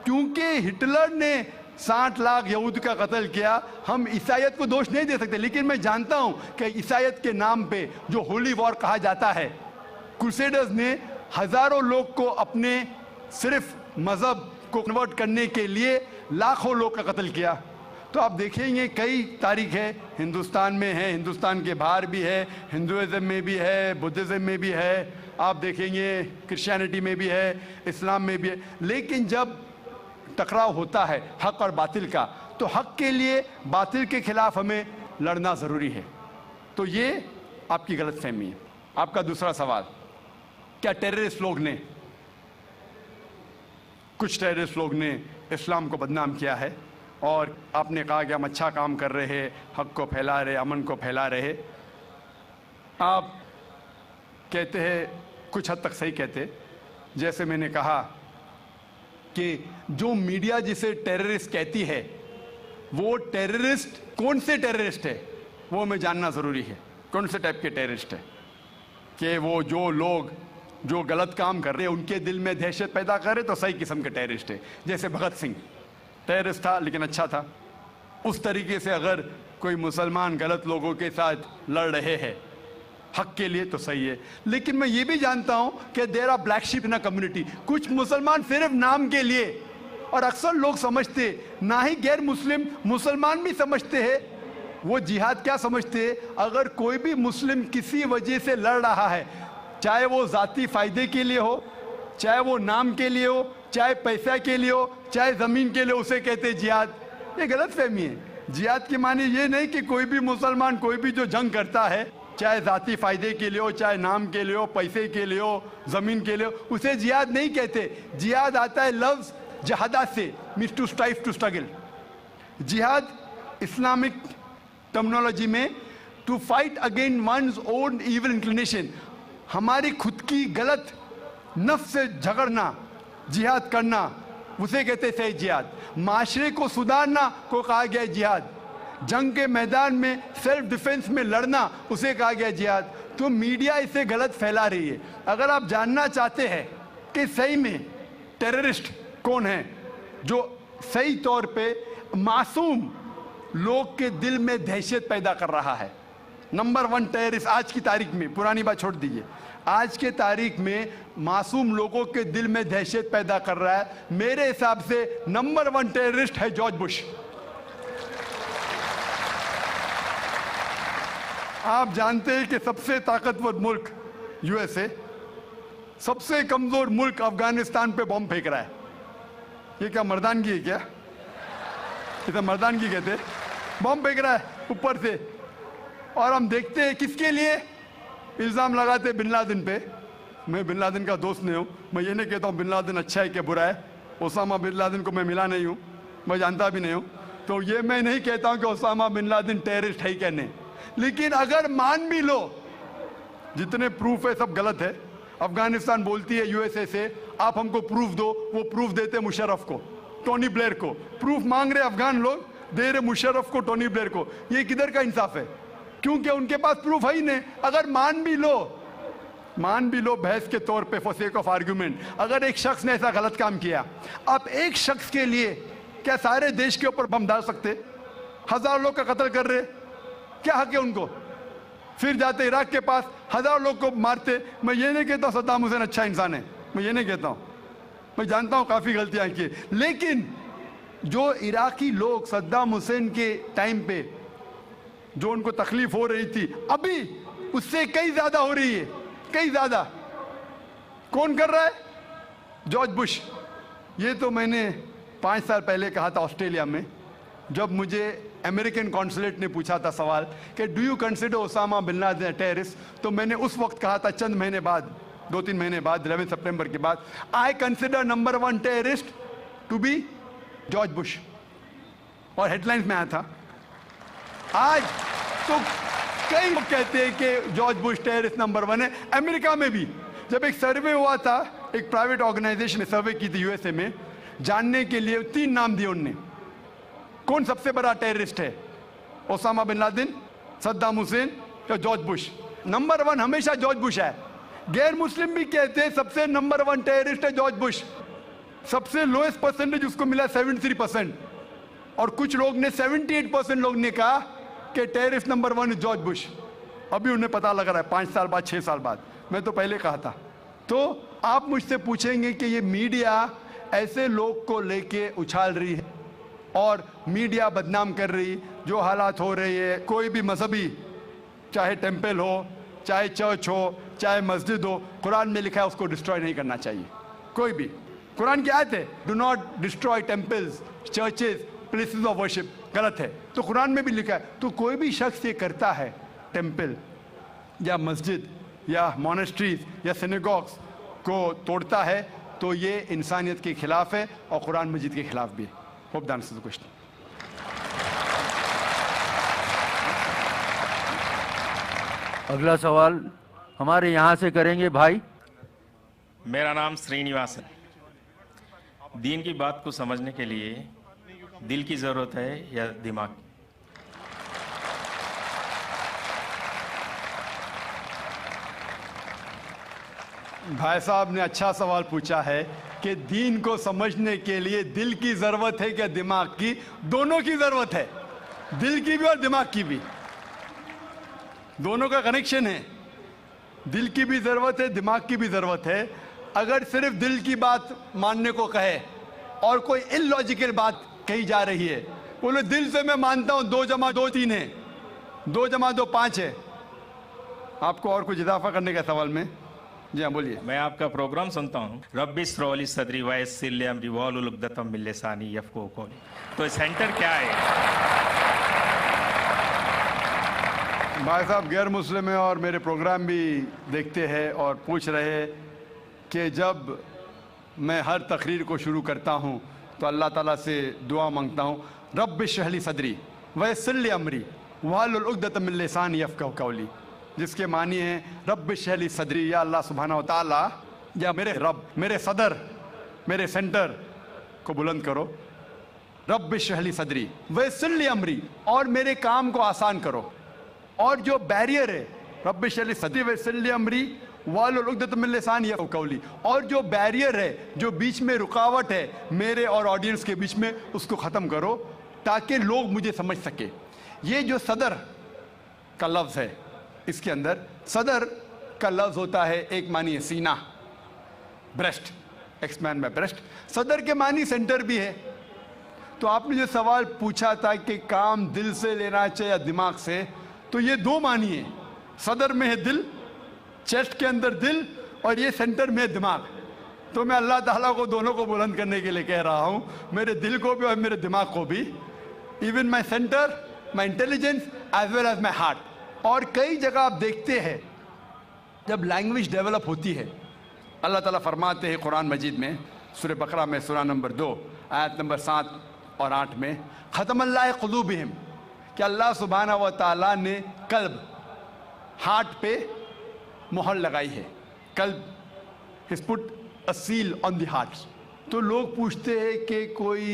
Speaker 1: क्योंकि हिटलर ने 60 लाख यहूद का कत्ल किया, हम ईसाईयत को दोष नहीं दे सकते। लेकिन मैं जानता हूं कि ईसाईयत के नाम पे जो होली वॉर कहा जाता है, क्रूसेडर्स ने हजारों लोग को अपने सिर्फ मजहब को कन्वर्ट करने के लिए लाखों लोग का कत्ल किया। तो आप देखेंगे कई तारीख है, हिंदुस्तान में है, हिंदुस्तान के बाहर भी है, हिंदुइज्म में भी है, बुद्धिज्म में भी है, आप देखेंगे क्रिश्चियनिटी में भी है, इस्लाम में भी है। लेकिन जब टकराव होता है हक और बातिल का, तो हक के लिए बातिल के खिलाफ हमें लड़ना ज़रूरी है। तो ये आपकी गलतफहमी है। आपका दूसरा सवाल, क्या टेररिस्ट लोग ने, कुछ टेररिस्ट लोग ने इस्लाम को बदनाम किया है और आपने कहा कि हम अच्छा काम कर रहे हैं, हक को फैला रहे, अमन को फैला रहे। आप कहते हैं, कुछ हद तक सही कहते, जैसे मैंने कहा कि जो मीडिया जिसे टेररिस्ट कहती है, वो टेररिस्ट कौन से टेररिस्ट है वो हमें जानना ज़रूरी है। कौन से टाइप के टेररिस्ट है, कि वो जो लोग जो गलत काम कर रहे हैं उनके दिल में दहशत पैदा करे तो सही किस्म के टेररिस्ट है। जैसे भगत सिंह टेररिस्ट था लेकिन अच्छा था, उस तरीके से अगर कोई मुसलमान गलत लोगों के साथ लड़ रहे हैं हक के लिए तो सही है। लेकिन मैं ये भी जानता हूं कि there are black sheep in a community. कुछ मुसलमान सिर्फ नाम के लिए, और अक्सर लोग समझते, ना ही गैर मुस्लिम, मुसलमान भी समझते हैं, वो जिहाद क्या समझते हैं, अगर कोई भी मुस्लिम किसी वजह से लड़ रहा है, चाहे वो जाती फायदे के लिए हो, चाहे वो नाम के लिए हो, चाहे पैसा के लिए हो, चाहे जमीन के लिए, उसे कहते हैं जिहाद। ये गलत फहमी है। जिहाद के माने ये नहीं कि कोई भी मुसलमान कोई भी जो जंग करता है, चाहे जाती फायदे के लिए हो, चाहे नाम के लिए हो, पैसे के लिए हो, जमीन के लिए हो, उसे जिहाद नहीं कहते। जिहाद आता है लफ्ज जहादा से, means to strive, to struggle. जिहाद इस्लामिक टर्मिनोलॉजी में to fight against one's own evil inclination, हमारी खुद की गलत नफ्स से झगड़ना, जिहाद करना, उसे कहते हैं सही जिहाद। माशरे को सुधारना को कहा गया जिहाद। जंग के मैदान में सेल्फ डिफेंस में लड़ना, उसे कहा गया जिहाद। तो मीडिया इसे गलत फैला रही है। अगर आप जानना चाहते हैं कि सही में टेररिस्ट कौन है जो सही तौर पे मासूम लोग के दिल में दहशत पैदा कर रहा है, नंबर 1 टेररिस्ट आज की तारीख में, पुरानी बात छोड़ दीजिए, आज के तारीख में मासूम लोगों के दिल में दहशत पैदा कर रहा है, मेरे हिसाब से नंबर 1 टेररिस्ट है जॉर्ज बुश। आप जानते हैं कि सबसे ताकतवर मुल्क यूएसए, सबसे कमजोर मुल्क अफगानिस्तान पे बॉम्ब फेंक रहा है। ये क्या मर्दानगी है क्या? ये तो मर्दानगी कहते, बॉम्ब फेंक रहा है ऊपर से। और हम देखते हैं किसके लिए इल्ज़ाम लगाते बिन लादेन पे। मैं बिन लादेन का दोस्त नहीं हूँ, मैं ये नहीं कहता हूँ बिन लादेन अच्छा है कि बुरा है। ओसामा बिन लादेन को मैं मिला नहीं हूँ, मैं जानता भी नहीं हूँ, तो ये मैं नहीं कहता हूँ कि ओसामा बिन लादेन टेररिस्ट है क्या नहीं। लेकिन अगर मान भी लो, जितने प्रूफ है सब गलत है। अफगानिस्तान बोलती है यूएसए से, आप हमको प्रूफ दो, वो प्रूफ देते मुशर्रफ को, टोनी ब्लेयर को। प्रूफ मांग रहे अफगान लोग, दे रहे मुशर्रफ को, टोनी ब्लेयर को। ये किधर का इंसाफ है? क्योंकि उनके पास प्रूफ है ही नहीं। अगर मान भी लो बहस के तौर पे, फॉर सेक ऑफ आर्ग्यूमेंट, अगर एक शख्स ने ऐसा गलत काम किया, आप एक शख्स के लिए क्या सारे देश के ऊपर बम डाल सकते? 1000 लोग का कत्ल कर रहे, क्या हक है उनको? फिर जाते इराक के पास 1000 लोग को मारते। मैं ये नहीं कहता सद्दाम हुसैन अच्छा इंसान है, मैं ये नहीं कहता हूँ, मैं जानता हूँ काफ़ी गलतियाँ की, लेकिन जो इराकी लोग सद्दाम हुसैन के टाइम पे जो उनको तकलीफ हो रही थी, अभी उससे कई ज़्यादा हो रही है, कई ज़्यादा। कौन कर रहा है? George Bush. ये तो मैंने 5 साल पहले कहा था ऑस्ट्रेलिया में, जब मुझे अमेरिकन कॉन्सुलेट ने पूछा था सवाल कि do you consider Osama bin Laden terrorist, तो मैंने उस वक्त कहा था, चंद महीने बाद, 2-3 महीने बाद, 11 सितंबर के बाद, I consider number 1 terrorist to be George Bush. और हेडलाइंस में आया था। आज तो कई लोग कहते हैं कि जॉर्ज बुश टेररिस्ट नंबर 1 है। अमेरिका में भी जब एक सर्वे हुआ था, एक प्राइवेट ऑर्गेनाइजेशन ने सर्वे की थी यूएसए में, जानने के लिए 3 नाम दिए उनने, कौन सबसे बड़ा टेररिस्ट है, Osama bin Laden, Saddam Hussein या जॉर्ज बुश। नंबर 1 हमेशा जॉर्ज बुश है। गैर मुस्लिम भी कहते हैं सबसे नंबर 1 टेररिस्ट है जॉर्ज बुश। सबसे लोएस्ट परसेंटेज उसको मिला 73%, और कुछ लोग ने 78% लोग ने कहा कि टेररिस्ट नंबर 1 जॉर्ज बुश। अभी उन्हें पता लग रहा है 5 साल बाद, 6 साल बाद। मैं तो पहले कहा था। तो आप मुझसे पूछेंगे कि ये मीडिया ऐसे लोग को लेके उछाल रही है और मीडिया बदनाम कर रही, जो हालात हो रही है, कोई भी मजहबी, चाहे टेम्पल हो, चाहे चर्च हो, चाहे मस्जिद हो, कुरान में लिखा है उसको डिस्ट्रॉय नहीं करना चाहिए। कोई भी, कुरान की आयत है, do not destroy temples, churches, places of worship, गलत है। तो कुरान में भी लिखा है। तो कोई भी शख्स ये करता है, टेम्पल या मस्जिद या मोनेस्ट्रीज या सिनेगॉग्स को तोड़ता है, तो ये इंसानियत के खिलाफ है और कुरान मजीद के खिलाफ भी है। Hope that answers the question.
Speaker 2: अगला सवाल हमारे यहाँ से करेंगे भाई।
Speaker 7: मेरा नाम श्रीनिवास है। दीन की बात को समझने के लिए दिल की ज़रूरत है या दिमाग की?
Speaker 1: भाई साहब ने अच्छा सवाल पूछा है कि दीन को समझने के लिए दिल की ज़रूरत है क्या दिमाग की? दोनों की ज़रूरत है, दिल की भी और दिमाग की भी। दोनों का कनेक्शन है। दिल की भी ज़रूरत है, दिमाग की भी ज़रूरत है। अगर सिर्फ दिल की बात मानने को कहे और कोई इलॉजिकल बात कही जा रही है, बोले दिल से मैं मानता हूं 2 + 2 3 है, 2 + 2 5 है। आपको और कुछ इजाफा करने का सवाल में? जी हाँ, बोलिए।
Speaker 7: मैं आपका प्रोग्राम सुनता हूँ। रब्बी स्रोली सदरी वयस्सिर अमरी वाहलुल उक़दतम मिन लिसानी यफ़क़हू क़ौली। तो सेंटर क्या है?
Speaker 1: भाई साहब गैर मुस्लिम है और मेरे प्रोग्राम भी देखते हैं और पूछ रहे हैं कि जब मैं हर तकरीर को शुरू करता हूँ तो अल्लाह ताला से दुआ मांगता हूँ, रब्बि इश्रह ली सदरी वयस्सिर अमरी वाहलुल उक़दतम मिन लिसानी यफ़क़हू क़ौली, जिसके मानी है रब्बि इश्रह ली सदरी, या अल्लाह सुब्हानहू व तआला, या मेरे रब, मेरे सदर, मेरे सेंटर को बुलंद करो। रब्बि इश्रह ली सदरी वयस्सिर ली अमरी, और मेरे काम को आसान करो। और जो बैरियर है, रब्बि इश्रह ली सदरी वयस्सिर ली अमरी वाहलुल उक़दतम मिन लिसानी यफ़क़हू क़ौली, और जो बैरियर है, जो बीच में रुकावट है मेरे और ऑडियंस के बीच में, उसको ख़त्म करो ताकि लोग मुझे समझ सके। ये जो सदर का लफ्ज़ है, इसके अंदर सदर का लफ्ज़ होता है, एक मानी है सीना, ब्रेस्ट, एक्सपैंड बाय ब्रेस्ट। सदर के मानी सेंटर भी है। तो आपने जो सवाल पूछा था कि काम दिल से लेना चाहिए या दिमाग से, तो ये 2 मानी है। सदर में है दिल, चेस्ट के अंदर दिल, और ये सेंटर में है दिमाग। तो मैं अल्लाह ताला को दोनों को बुलंद करने के लिए कह रहा हूँ, मेरे दिल को भी और मेरे दिमाग को भी, even my centre, my intelligence as well as my heart. और कई जगह आप देखते हैं जब लैंग्वेज डेवलप होती है, अल्लाह ताला फरमाते हैं कुरान मजीद में, सूरह बकरा में सूरह नंबर 2 आयत नंबर 7 और 8 में, ख़तमल्लाह क़ुलूबिहिम, कि अल्लाह सुब्हानहू व तआला ने कल्ब, हार्ट पे मोहर लगाई है। कल्ब, his put a seal on the heart. तो लोग पूछते हैं कि कोई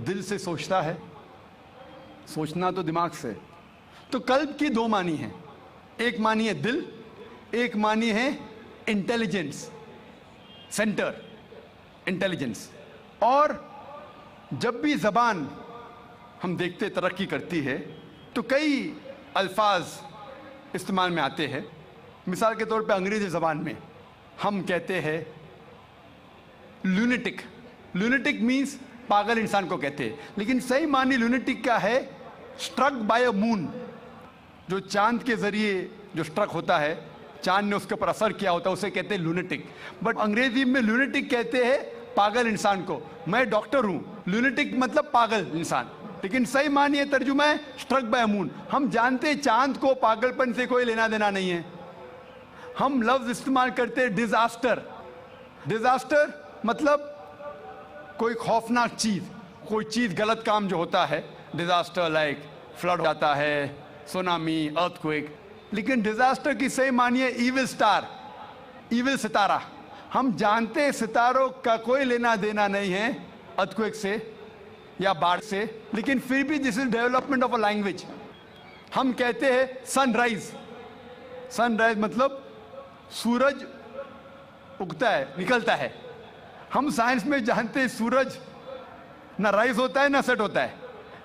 Speaker 1: दिल से सोचता है? सोचना तो दिमाग से। तो कल्ब की 2 मानी है, एक मानी है दिल, एक मानी है इंटेलिजेंस, सेंटर, इंटेलिजेंस। और जब भी ज़बान हम देखते तरक्की करती है तो कई अल्फाज इस्तेमाल में आते हैं। मिसाल के तौर पे अंग्रेज़ी ज़बान में हम कहते हैं लूनेटिक। लूनेटिक मीन्स पागल इंसान को कहते हैं, लेकिन सही मानी लूनेटिक क्या है? स्ट्रक बाय अ मून, जो चांद के ज़रिए जो स्ट्रक होता है, चांद ने उसके ऊपर असर किया होता है, उसे कहते हैं लूनेटिक। बट अंग्रेजी में लूनेटिक कहते हैं पागल इंसान को। मैं डॉक्टर हूँ, लूनेटिक मतलब पागल इंसान, लेकिन सही मानिए तर्जुमा है स्ट्रक बाय मून। हम जानते हैं चांद को पागलपन से कोई लेना देना नहीं है। हम लफ्ज़ इस्तेमाल करते हैं डिज़ास्टर। डिज़ास्टर मतलब कोई खौफनाक चीज़, कोई चीज़, गलत काम जो होता है, डिजास्टर लाइक फ्लड जाता है, सुनामी, अर्थक्वेक। लेकिन डिजास्टर की सही मानिए इविल स्टार, इविल सितारा। हम जानते हैं सितारों का कोई लेना देना नहीं है अर्थक्वेक से या बाढ़ से, लेकिन फिर भी this is development of a language. हम कहते हैं सनराइज, सनराइज मतलब सूरज उगता है, निकलता है। हम साइंस में जानते हैं सूरज ना राइज होता है ना सेट होता है,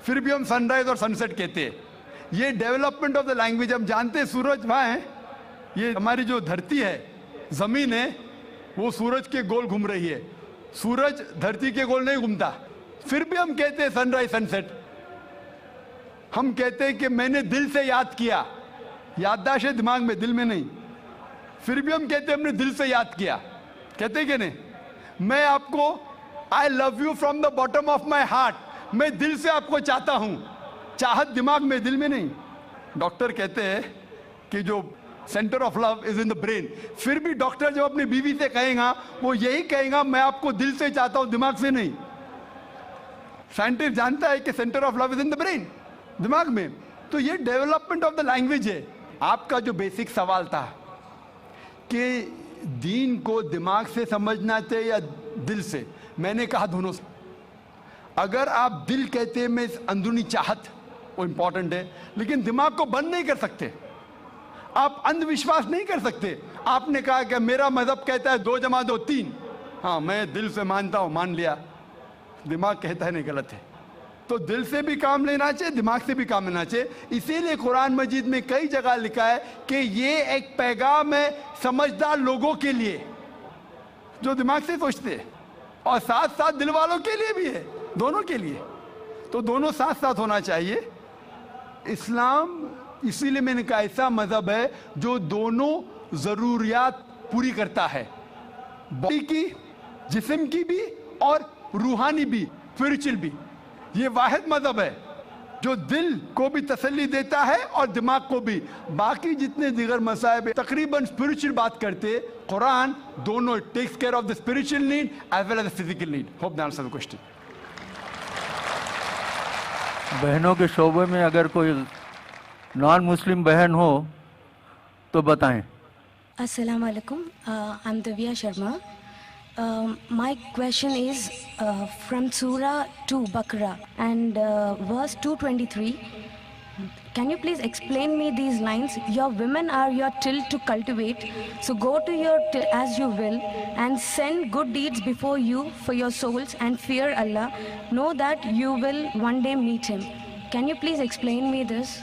Speaker 1: फिर भी हम सनराइज और सनसेट कहते हैं। ये डेवलपमेंट ऑफ द लैंग्वेज। हम जानते हैं सूरज वहाँ है, ये हमारी जो धरती है, जमीन है, वो सूरज के गोल घूम रही है, सूरज धरती के गोल नहीं घूमता, फिर भी हम कहते हैं सनराइज सनसेट। हम कहते हैं कि मैंने दिल से याद किया, याददाश्त है दिमाग में, दिल में नहीं, फिर भी हम कहते हैं हमने दिल से याद किया। कहते हैं कि नहीं? मैं आपको I love you from the bottom of my heart, मैं दिल से आपको चाहता हूं, चाहत दिमाग में, दिल में नहीं। डॉक्टर कहते हैं कि जो centre of love is in the brain, फिर भी डॉक्टर जब अपनी बीवी से कहेगा वो यही कहेगा मैं आपको दिल से चाहता हूं, दिमाग से नहीं। साइंटिस्ट जानता है कि centre of love is in the brain, दिमाग में। तो ये डेवलपमेंट ऑफ द लैंग्वेज है। आपका जो बेसिक सवाल था कि दीन को दिमाग से समझना चाहिए या दिल से, मैंने कहा दोनों से। अगर आप दिल कहते हैं मैं अंदरूनी चाहत, वो इंपॉर्टेंट है, लेकिन दिमाग को बंद नहीं कर सकते, आप अंधविश्वास नहीं कर सकते। आपने कहा कि मेरा मजहब कहता है 2 + 2 3, हाँ मैं दिल से मानता हूं, मान लिया, दिमाग कहता है नहीं, गलत है। तो दिल से भी काम लेना चाहिए, दिमाग से भी काम लेना चाहिए। इसीलिए कुरान मजीद में कई जगह लिखा है कि ये एक पैगाम है समझदार लोगों के लिए जो दिमाग से सोचते हैं, और साथ साथ दिल वालों के लिए भी है, दोनों के लिए। तो दोनों साथ साथ होना चाहिए। इस्लाम इसीलिए मैंने कहा ऐसा मजहब है जो दोनों जरूरियात पूरी करता है, बॉडी की, जिस्म की भी और रूहानी भी, स्पिरिचुअल भी। ये वाहिद मजहब है जो दिल को भी तसल्ली देता है और दिमाग को भी। बाकी जितने दीगर मसाइब तकरीबन स्पिरिचुअल बात करते, कुरान दोनों takes care of the spiritual need as well as the physical need. Hope that answers the question.
Speaker 2: बहनों के शोबे में अगर कोई नॉन मुस्लिम बहन हो तो बताएं।
Speaker 8: Assalamu alaikum. I'm Divya Sharma. My question is from Surah 2 Baqarah and verse 223. Can you please explain me these lines? Your women are your till to cultivate, so go to your till as you will, and send good deeds before you for your souls, and fear Allah. Know that you will one day meet Him. Can you please explain me this?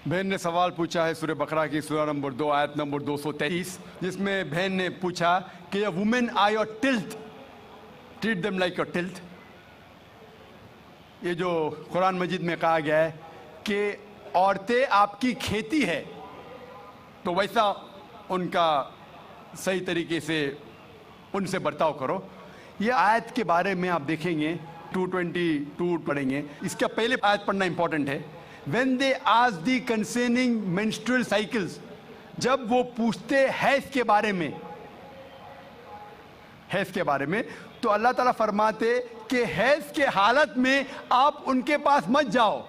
Speaker 1: बहन ने सवाल पूछा है सूरह बकरा की सूरह number 2 आयत नंबर 223, जिसमें बहन ने पूछा कि women are your tilth, treat them like your tilth. ये जो कुरान मजीद में कहा गया है कि औरतें आपकी खेती है, तो वैसा उनका सही तरीके से उनसे बर्ताव करो। ये आयत के बारे में आप देखेंगे 222 पढ़ेंगे, इसका पहले आयत पढ़ना इंपॉर्टेंट है। When they ask the concerning menstrual cycles, जब वो पूछते हैज के बारे में, हैज के बारे में, तो अल्लाह ताला फरमाते कि हैज के हालत में आप उनके पास मत जाओ।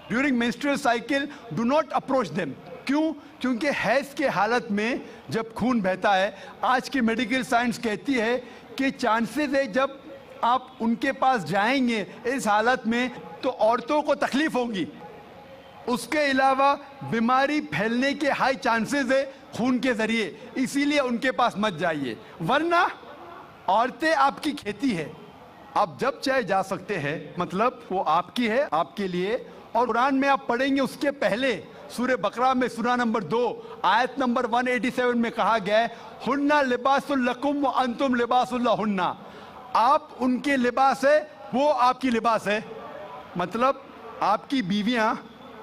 Speaker 1: During menstrual cycle do not approach them. क्यों? क्योंकि हैज के हालत में जब खून बहता है, आज की मेडिकल साइंस कहती है कि चांसेस है जब आप उनके पास जाएंगे इस हालत में तो औरतों को तकलीफ होगी। उसके अलावा बीमारी फैलने के हाई चांसेस है खून के जरिए, इसीलिए उनके पास मत जाइए, वरना औरतें आपकी खेती है, आप जब चाहे जा सकते हैं, मतलब वो आपकी है, आपके लिए। और कुरान में आप पढ़ेंगे उसके पहले सूरह बकरा में सूरह नंबर 2 आयत नंबर 187 में कहा गया है हुन्ना लिबासुल लकुम व अंतुम लिबासुल लहुन्ना। आप उनके लिबास है, वो आपकी लिबास है। मतलब आपकी बीवियां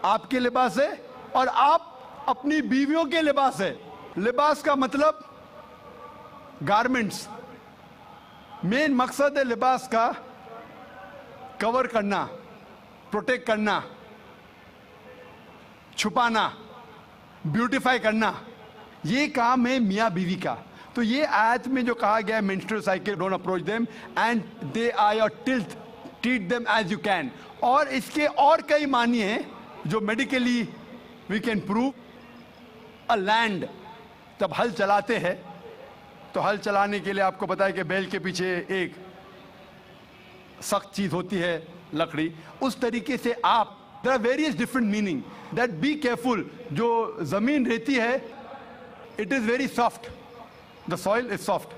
Speaker 1: आपके लिबास है और आप अपनी बीवियों के लिबास है। लिबास का मतलब गारमेंट्स। मेन मकसद है लिबास का कवर करना, प्रोटेक्ट करना, छुपाना, ब्यूटीफाई करना, ये काम है मियाँ बीवी का। तो ये आयत में जो कहा गया है menstrual cycle don't approach them and they are your tilth, treat them as you can. और इसके और कई मानी हैं जो medically we can prove. A land, जब हल चलाते हैं तो हल चलाने के लिए आपको पता है कि बैल के पीछे एक सख्त चीज होती है, लकड़ी. उस तरीके से आप, there are various different meaning, that be careful. जो जमीन रहती है, it is very soft, the soil is soft.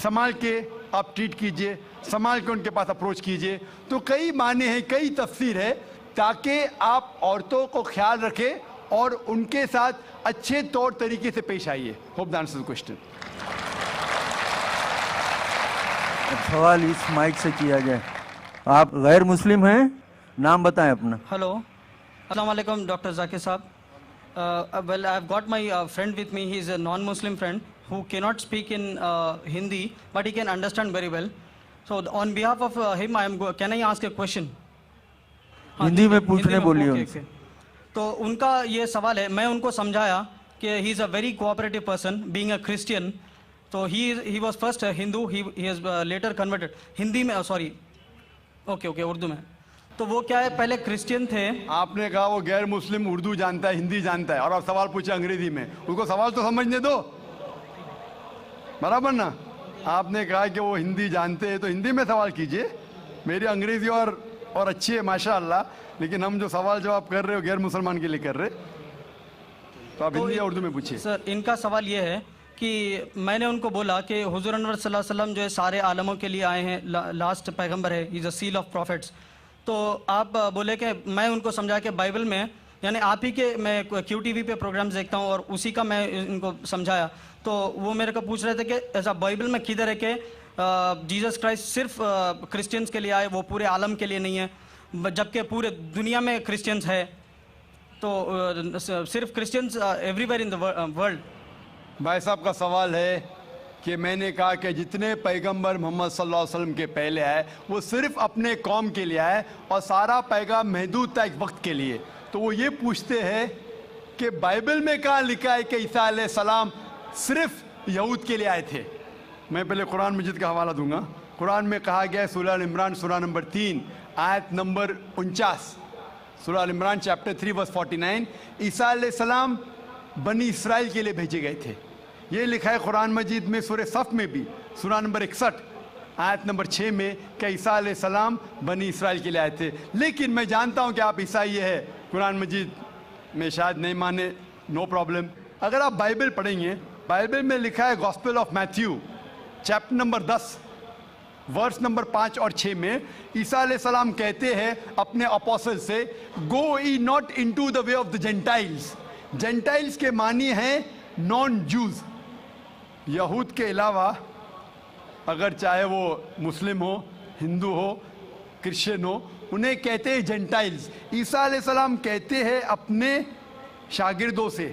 Speaker 1: संभाल के आप ट्रीट कीजिए, संभाल के उनके पास अप्रोच कीजिए. तो कई माने हैं, कई तफसीर है, ताकि आप औरतों को ख्याल रखें और उनके साथ अच्छे तौर तरीके से पेश आइए. Hope that answers the question.
Speaker 9: सवाल इस माइक से किया जाए. आप गैर मुस्लिम हैं, नाम बताएं अपना.
Speaker 10: हेलो, अस्सलाम वालेकुम डॉक्टर जाकिर साहब. Well, I've got my friend with me. He's a non-Muslim friend who cannot speak in Hindi, but he can understand very well. So on behalf of him, can I ask a question?
Speaker 9: Hindi में पूछने बोलिए उनसे.
Speaker 10: तो उनका ये सवाल है, मैं उनको समझाया कि he is a very cooperative person, being a Christian. तो he was first a Hindu, he has later converted. Hindi में, sorry, okay, उर्दू में. तो वो क्या है, पहले क्रिश्चियन थे.
Speaker 1: आपने कहा वो गैर मुस्लिम उर्दू जानता है, हिंदी जानता है, और आप सवाल पूछे अंग्रेजी में. उसको सवाल तो समझने दो, बराबर ना. आपने कहा कि वो हिंदी जानते हैं तो हिंदी में सवाल कीजिए. मेरी अंग्रेजी और अच्छी है माशाअल्लाह, लेकिन हम जो सवाल जवाब कर रहे हो गैर मुसलमान के लिए कर रहे, तो आप हिंदी या उर्दू में पूछिए.
Speaker 10: सर, इनका सवाल ये है कि मैंने उनको बोला कि हुजूर अनवर सल्लल्लाहु अलैहि वसल्लम जो है सारे आलमों के लिए आए हैं, लास्ट पैगंबर है, he is a seal of profits. तो आप बोले कि मैं उनको समझा कि बाइबल में, यानी आप ही के, मैं QTV पे प्रोग्राम्स देखता हूँ और उसी का मैं इनको समझाया. तो वो मेरे को पूछ रहे थे कि ऐसा बाइबल में किधर है कि जीसस क्राइस्ट सिर्फ क्रिश्चियंस के लिए आए, वो पूरे आलम के लिए नहीं है, जबकि पूरे दुनिया में क्रिश्चियंस है. तो सिर्फ Christians everywhere in the world.
Speaker 1: भाई साहब का सवाल है कि मैंने कहा कि जितने पैगंबर मोहम्मद सल्लल्लाहु अलैहि वसल्लम के पहले आए वो सिर्फ अपने कौम के लिए आए और सारा पैगाम महदूद था एक वक्त के लिए. तो वो ये पूछते हैं कि बाइबल में कहाँ लिखा है कि ईसा अलैहिस्सलाम सिर्फ यहूद के लिए आए थे. मैं पहले कुरान मजीद का हवाला दूंगा. कुरान में कहा गया है, सूरह इमरान सूरह नंबर 3 आयत नंबर 49, सूरह इमरान चैप्टर 3 वर्स 49, ईसा अलैहिस्सलाम बनी इसराइल के लिए भेजे गए थे. ये लिखा है कुरान मजीद में सूरह सफ में भी, सूरह नंबर 61 आयत नंबर 6 में कि ईसा अलैहिस्सलाम बनी इसराइल के लिए आए थे. लेकिन मैं जानता हूँ कि आप ईसाई है, कुरान मजीद में शायद नहीं माने, नो प्रॉब्लम. अगर आप बाइबल पढ़ेंगे, बाइबल में लिखा है gospel of Matthew chapter number 10 verse number 5 और 6 में ईसा अलैहिस्सलाम कहते हैं अपने अपोस्टल से, go ye not into the way of the Gentiles. Gentiles के मानी हैं नॉन जूज, यहूद के अलावा, अगर चाहे वो मुस्लिम हो, हिंदू हो, क्रिश्चियन हो, उन्हें कहते हैं जेंटाइल्स. ईसा अलैहिस्सलाम कहते हैं अपने शागिर्दों से,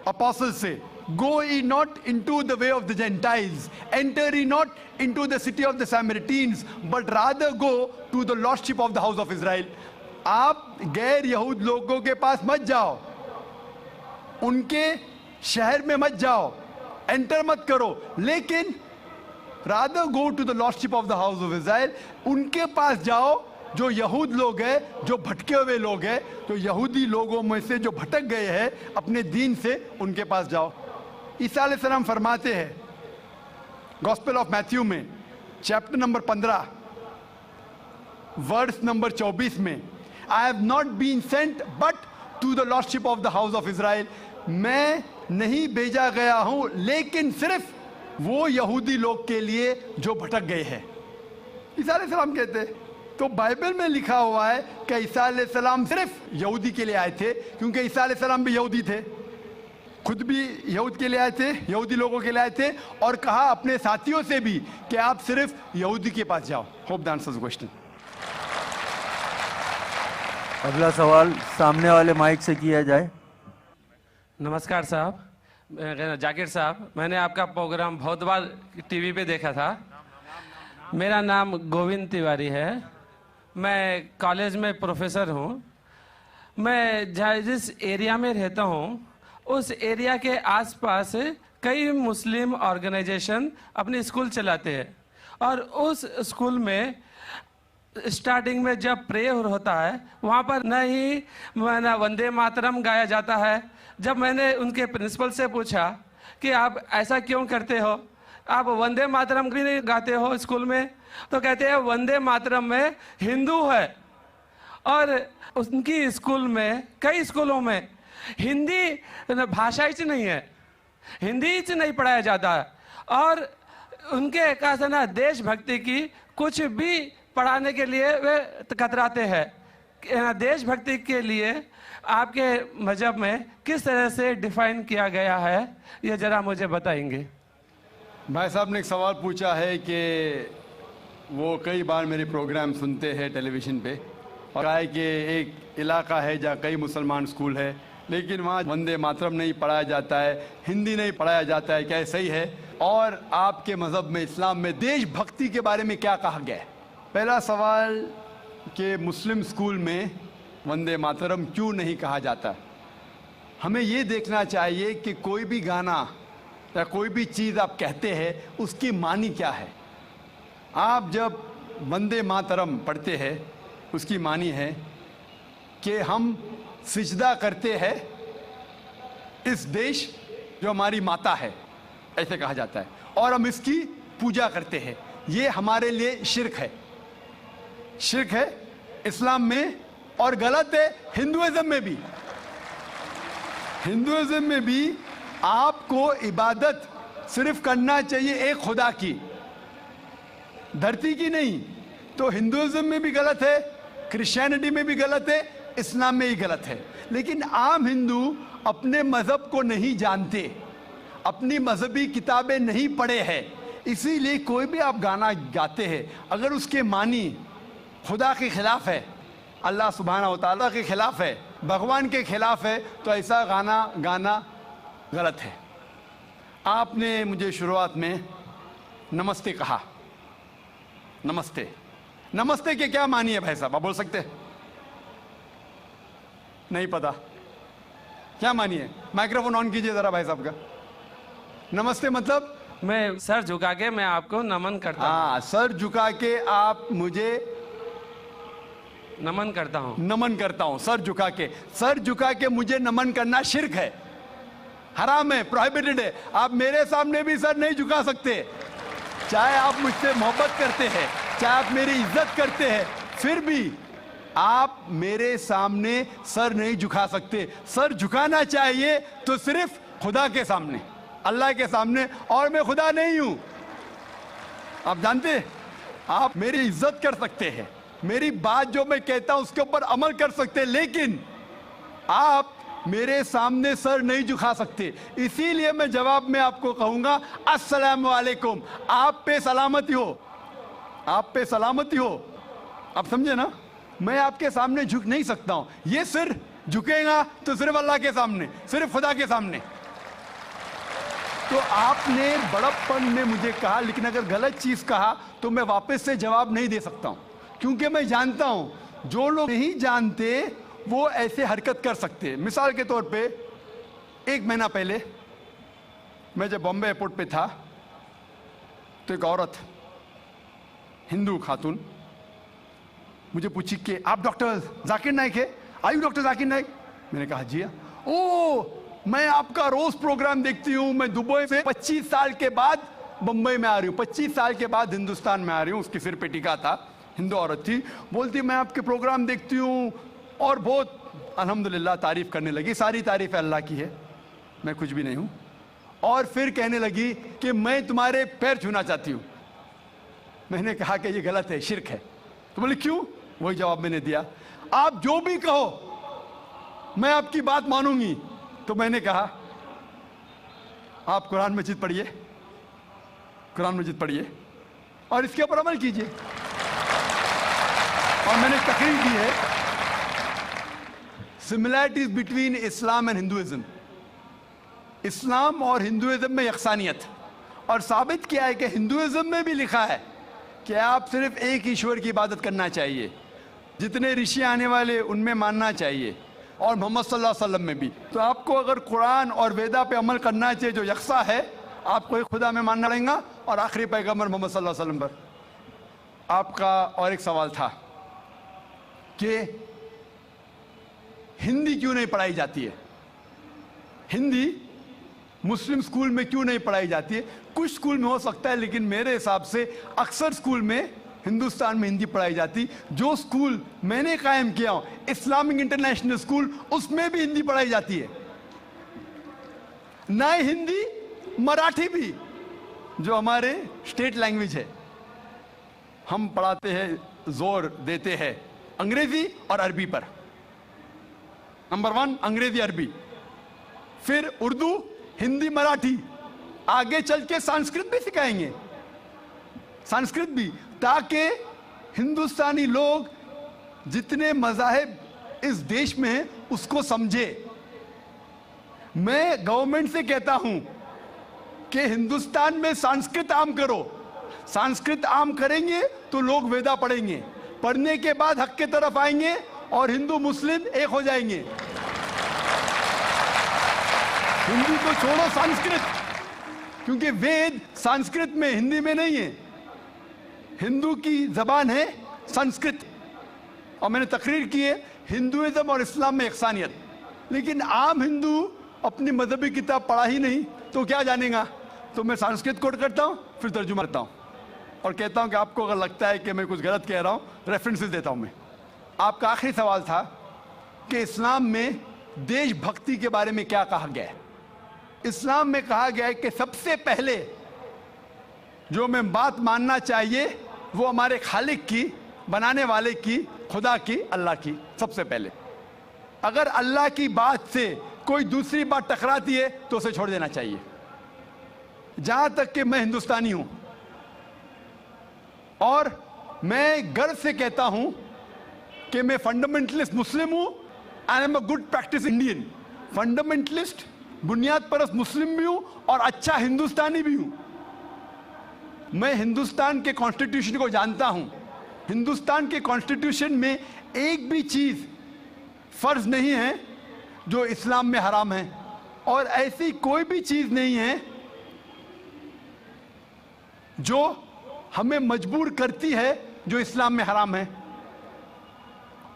Speaker 1: अपोस्टल से, go ye not into the way of the Gentiles, enter ye not into the city of the Samaritans, but rather go to the lordship of the house of Israel. आप गैर यहूद लोगों के पास मत जाओ, उनके शहर में मत जाओ, एंटर मत करो, लेकिन rather go to the lordship of the house of Israel. उनके पास जाओ जो यहूद लोग हैं, जो भटके हुए लोग हैं, तो यहूदी लोगों में से जो भटक गए हैं अपने दीन से, उनके पास जाओ. ईसा अलैहिस्सलाम फरमाते हैं गॉस्पेल ऑफ मैथ्यू में चैप्टर नंबर 15 वर्स नंबर 24 में, I have not been sent but to the lordship of the house of Israel. मैं नहीं भेजा गया हूं लेकिन सिर्फ वो यहूदी लोग के लिए जो भटक गए हैं. ईसा अलैहिस्सलाम कहते हैं. तो बाइबल में लिखा हुआ है कि ईसा अलैहिस्सलाम सिर्फ यहूदी के लिए आए थे, क्योंकि ईसा अलैहिस्सलाम भी यहूदी थे, खुद भी यहूद के लिए आए थे, यहूदी लोगों के लिए आए थे, और कहा अपने साथियों से भी कि आप सिर्फ यहूदी के पास जाओ. Hope that answers the question.
Speaker 9: अगला सवाल सामने वाले माइक से किया जाए.
Speaker 11: नमस्कार साहब, जाकिर साहब, मैंने आपका प्रोग्राम बहुत बार टीवी पे देखा था. मेरा नाम गोविंद तिवारी है, मैं कॉलेज में प्रोफेसर हूँ. मैं जिस एरिया में रहता हूँ उस एरिया के आसपास कई मुस्लिम ऑर्गेनाइजेशन अपने स्कूल चलाते हैं, और उस स्कूल में स्टार्टिंग में जब प्रेयर होता है वहाँ पर न ही वंदे मातरम गाया जाता है। जब मैंने उनके प्रिंसिपल से पूछा कि आप ऐसा क्यों करते हो, आप वंदे मातरम भी नहीं गाते हो स्कूल में, तो कहते हैं वंदे मातरम में हिंदू है और उनकी स्कूल में, कई स्कूलों में हिंदी भाषा ही नहीं है, हिंदी ही नहीं पढ़ाया जाता है। और उनके कहा ना देशभक्ति की कुछ भी पढ़ाने के लिए वे कतराते हैं। देशभक्ति के लिए आपके मजहब में किस तरह से डिफाइन किया गया है, ये जरा मुझे बताएंगे।
Speaker 1: भाई साहब ने एक सवाल पूछा है कि वो कई बार मेरे प्रोग्राम सुनते हैं टेलीविज़न पे और कहा है कि एक इलाका है जहाँ कई मुसलमान स्कूल है लेकिन वहाँ वंदे मातरम नहीं पढ़ाया जाता है, हिंदी नहीं पढ़ाया जाता है, क्या सही है? और आपके मज़हब में, इस्लाम में देशभक्ति के बारे में क्या कहा गया है? पहला सवाल कि मुस्लिम स्कूल में वंदे मातरम क्यों नहीं कहा जाता। हमें ये देखना चाहिए कि कोई भी गाना या कोई भी चीज़ आप कहते हैं उसकी मानी क्या है। आप जब वंदे मातरम पढ़ते हैं उसकी मानी है कि हम सिजदा करते हैं इस देश जो हमारी माता है, ऐसे कहा जाता है, और हम इसकी पूजा करते हैं। ये हमारे लिए शिर्क है, शिर्क है इस्लाम में और गलत है हिंदुइज्म में भी। हिंदुइज्म में भी आपको इबादत सिर्फ करना चाहिए एक खुदा की, धरती की नहीं। तो हिंदुइज्म में भी गलत है, क्रिश्चियनिटी में भी गलत है, इस्लाम में ही गलत है। लेकिन आम हिंदू अपने मज़हब को नहीं जानते, अपनी मजहबी किताबें नहीं पढ़े हैं, इसीलिए कोई भी आप गाना गाते हैं अगर उसके मानी खुदा के खिलाफ है, अल्लाह सुब्हाना व तआला के खिलाफ है, भगवान के खिलाफ है, तो ऐसा गाना गाना गलत है। आपने मुझे शुरुआत में नमस्ते कहा, नमस्ते, नमस्ते के क्या मानी है भाई साहब, आप बोल सकते हैं? नहीं पता क्या मानी है? माइक्रोफोन ऑन कीजिए जरा भाई साहब का। नमस्ते मतलब
Speaker 11: मैं सर झुका के मैं आपको नमन करता हूँ।
Speaker 1: हाँ, सर झुका के आप मुझे
Speaker 11: नमन करता हूँ,
Speaker 1: नमन करता हूँ। सर झुका के, सर झुका के मुझे नमन करना शिर्क है, हराम है, प्रोहिबिटेड है। आप मेरे सामने भी सर नहीं झुका सकते, चाहे आप मुझसे मोहब्बत करते हैं, चाहे आप मेरी इज्जत करते हैं, फिर भी आप मेरे सामने सर नहीं झुका सकते। सर झुकाना चाहिए तो सिर्फ खुदा के सामने, अल्लाह के सामने, और मैं खुदा नहीं हूं। आप जानते, आप मेरी इज्जत कर सकते हैं, मेरी बात जो मैं कहता हूं उसके ऊपर अमल कर सकते हैं, लेकिन आप मेरे सामने सर नहीं झुका सकते। इसीलिए मैं जवाब में आपको कहूंगा अस्सलाम वालेकुम, आप पे सलामती हो, आप पे सलामती हो। आप समझे ना, मैं आपके सामने झुक नहीं सकता हूं। ये सिर झुकेगा तो सिर्फ अल्लाह के सामने, सिर्फ खुदा के सामने। तो आपने बड़प्पन में मुझे कहा, लेकिन अगर गलत चीज कहा तो मैं वापस से जवाब नहीं दे सकता हूं, क्योंकि मैं जानता हूं जो लोग नहीं जानते वो ऐसे हरकत कर सकते हैं। मिसाल के तौर पे 1 महीना पहले मैं जब बॉम्बे एयरपोर्ट पे था तो एक औरत, हिंदू खातून, मुझे पूछी कि आप डॉक्टर जाकिर नाइक है? आयु डॉक्टर जाकिर नाइक? मैंने कहा जी। ओ, मैं आपका रोज प्रोग्राम देखती हूँ, मैं दुबई से 25 साल के बाद बम्बई में आ रही हूँ, 25 साल के बाद हिंदुस्तान में आ रही हूँ। उसके सिर पे टीका था, हिंदू औरत थी, बोलती मैं आपके प्रोग्राम देखती हूँ और बहुत अल्हम्दुलिल्लाह तारीफ करने लगी। सारी तारीफ अल्लाह की है, मैं कुछ भी नहीं हूँ। और फिर कहने लगी कि मैं तुम्हारे पैर छूना चाहती हूँ। मैंने कहा कि ये गलत है, शिर्क है। तो बोले क्यों? वही जवाब मैंने दिया, आप जो भी कहो मैं आपकी बात मानूंगी। तो मैंने कहा आप कुरान मजीद पढ़िए, कुरान मजीद पढ़िए और इसके ऊपर अमल कीजिए। और मैंने तकरीर दी है similarities between Islam and Hinduism, इस्लाम और हिंदुइज्म में यकसानियत, और साबित किया है कि हिंदुइज्म में भी लिखा है कि आप सिर्फ एक ईश्वर की इबादत करना चाहिए, जितने ऋषि आने वाले उनमें मानना चाहिए, और मोहम्मद सल्लल्लाहु अलैहि वसल्लम में भी। तो आपको अगर कुरान और वेदा पे अमल करना चाहिए जो यकसा है, आपको एक खुदा में मानना पड़ेगा और आखिरी पैगंबर मोहम्मद सल्लल्लाहु अलैहि वसल्लम पर। आपका और एक सवाल था, कि हिंदी क्यों नहीं पढ़ाई जाती है, हिंदी मुस्लिम स्कूल में क्यों नहीं पढ़ाई जाती है। कुछ स्कूल में हो सकता है, लेकिन मेरे हिसाब से अक्सर स्कूल में हिंदुस्तान में हिंदी पढ़ाई जाती। जो स्कूल मैंने कायम किया हूं, इस्लामिक इंटरनेशनल स्कूल, उसमें भी हिंदी पढ़ाई जाती है। ना हिंदी, मराठी भी, जो हमारे स्टेट लैंग्वेज है, हम पढ़ाते हैं, जोर देते हैं अंग्रेजी और अरबी पर। नंबर 1 अंग्रेजी अरबी, फिर उर्दू, हिंदी, मराठी, आगे चल के संस्कृत भी सिखाएंगे, संस्कृत भी, ताकि हिंदुस्तानी लोग जितने मज़ाहिब इस देश में हैं उसको समझे। मैं गवर्नमेंट से कहता हूं कि हिंदुस्तान में संस्कृत आम करो। संस्कृत आम करेंगे तो लोग वेदा पढ़ेंगे, पढ़ने के बाद हक के तरफ आएंगे और हिंदू मुस्लिम एक हो जाएंगे। हिंदी को छोड़ो, संस्कृत, क्योंकि वेद संस्कृत में, हिंदी में नहीं है। हिंदू की जबान है संस्कृत, और मैंने तकरीर की है हिंदुइज्म और इस्लाम में यकसानियत। लेकिन आम हिंदू अपनी मजहबी किताब पढ़ा ही नहीं तो क्या जानेगा। तो मैं संस्कृत कोट करता हूँ, फिर तर्जुमा करता हूँ और कहता हूँ कि आपको अगर लगता है कि मैं कुछ गलत कह रहा हूँ, रेफरेंसेस देता हूँ मैं। आपका आखिरी सवाल था कि इस्लाम में देशभक्ति के बारे में क्या कहा गया है। इस्लाम में कहा गया है कि सबसे पहले जो मैं बात मानना चाहिए वो हमारे खालिक की, बनाने वाले की, खुदा की, अल्लाह की, सबसे पहले। अगर अल्लाह की बात से कोई दूसरी बात टकराती है तो उसे छोड़ देना चाहिए। जहां तक कि मैं हिंदुस्तानी हूं और मैं गर्व से कहता हूं कि मैं फंडामेंटलिस्ट मुस्लिम हूं, I am a good practice Indian. Fundamentalist, बुनियाद परस्त मुस्लिम भी हूं और अच्छा हिंदुस्तानी भी हूं। मैं हिंदुस्तान के कॉन्स्टिट्यूशन को जानता हूं। हिंदुस्तान के कॉन्स्टिट्यूशन में एक भी चीज फर्ज नहीं है जो इस्लाम में हराम है, और ऐसी कोई भी चीज नहीं है जो हमें मजबूर करती है जो इस्लाम में हराम है।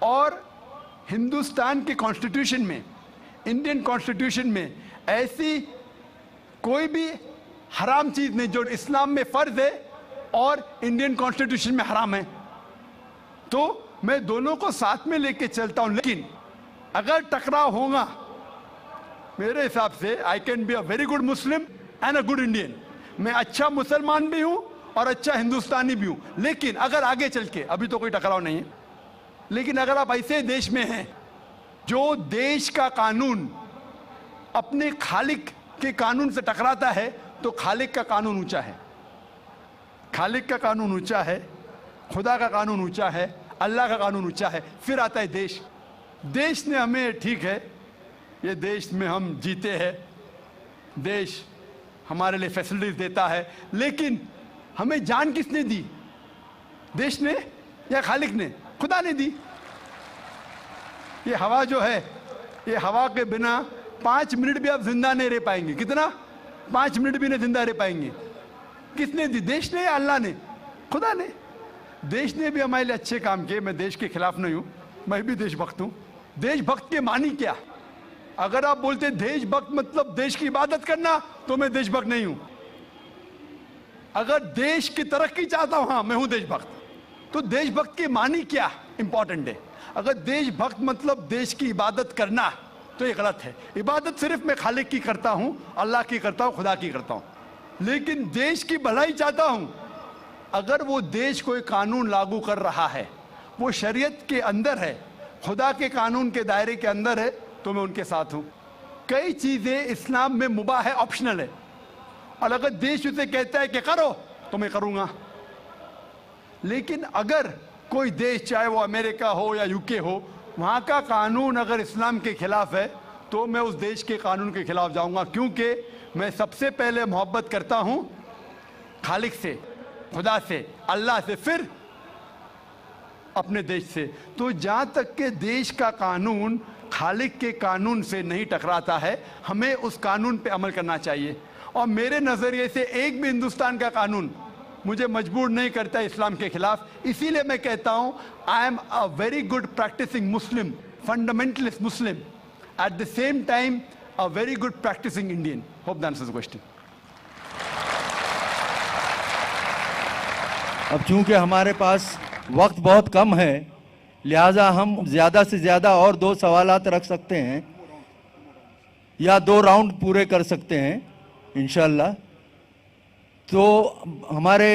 Speaker 1: और हिंदुस्तान के कॉन्स्टिट्यूशन में, इंडियन कॉन्स्टिट्यूशन में ऐसी कोई भी हराम चीज नहीं जो इस्लाम में फर्ज है और इंडियन कॉन्स्टिट्यूशन में हराम है। तो मैं दोनों को साथ में लेके चलता हूं। लेकिन अगर टकराव होगा, मेरे हिसाब से I can be a very good Muslim and a good Indian. मैं अच्छा मुसलमान भी हूं और अच्छा हिंदुस्तानी भी हूं। लेकिन अगर आगे चल के, अभी तो कोई टकराव नहीं है, लेकिन अगर आप ऐसे देश में हैं जो देश का कानून अपने खालिक के कानून से टकराता है, तो खालिक का कानून ऊंचा है, खालिक का कानून ऊंचा है, खुदा का कानून ऊंचा है, अल्लाह का कानून ऊंचा है, फिर आता है देश। देश ने हमें, ठीक है, ये देश में हम जीते हैं, देश हमारे लिए फैसिलिटीज देता है, लेकिन हमें जान किसने दी? देश ने या खालिक ने? खुदा ने दी। ये हवा जो है, ये हवा के बिना 5 मिनट भी आप जिंदा नहीं रह पाएंगे। कितना? 5 मिनट भी नहीं जिंदा रह पाएंगे। किसने दी? देश ने या अल्लाह ने? खुदा ने। देश ने भी हमारे लिए अच्छे काम किए। मैं देश के खिलाफ नहीं हूं, मैं भी देशभक्त हूं। देशभक्त के मानी क्या? अगर आप बोलते देशभक्त मतलब देश की इबादत करना, तो मैं देशभक्त नहीं हूं। अगर देश की तरक्की चाहता हूं, हाँ मैं हूं देशभक्त। तो देशभक्त की मानी क्या इंपॉर्टेंट है। अगर देशभक्त मतलब देश की इबादत करना, तो ये गलत है। इबादत सिर्फ मैं खालिक की करता हूं, अल्लाह की करता हूं, खुदा की करता हूं। लेकिन देश की भलाई चाहता हूं। अगर वो देश कोई कानून लागू कर रहा है, वो शरीयत के अंदर है, खुदा के कानून के दायरे के अंदर है, तो मैं उनके साथ हूं। कई चीजें इस्लाम में मुबाह है, ऑप्शनल है, और अगर देश उसे कहता है कि करो, तो मैं करूंगा। लेकिन अगर कोई देश, चाहे वो अमेरिका हो या यूके हो, वहां का कानून अगर इस्लाम के खिलाफ है, तो मैं उस देश के कानून के खिलाफ जाऊंगा, क्योंकि मैं सबसे पहले मोहब्बत करता हूं खालिक से, खुदा से, अल्लाह से, फिर अपने देश से। तो जहां तक के देश का कानून खालिक के कानून से नहीं टकराता है, हमें उस कानून पे अमल करना चाहिए। और मेरे नजरिए से एक भी हिंदुस्तान का कानून मुझे मजबूर नहीं करता इस्लाम के खिलाफ, इसीलिए मैं कहता हूं I am a very good practising Muslim, fundamentalist Muslim, at the same time a very good practising Indian. Hope that answers the question.
Speaker 9: अब चूंकि हमारे पास वक्त बहुत कम है, लिहाजा हम ज़्यादा से ज़्यादा और 2 सवालात रख सकते हैं या 2 राउंड पूरे कर सकते हैं इंशाल्लाह। तो हमारे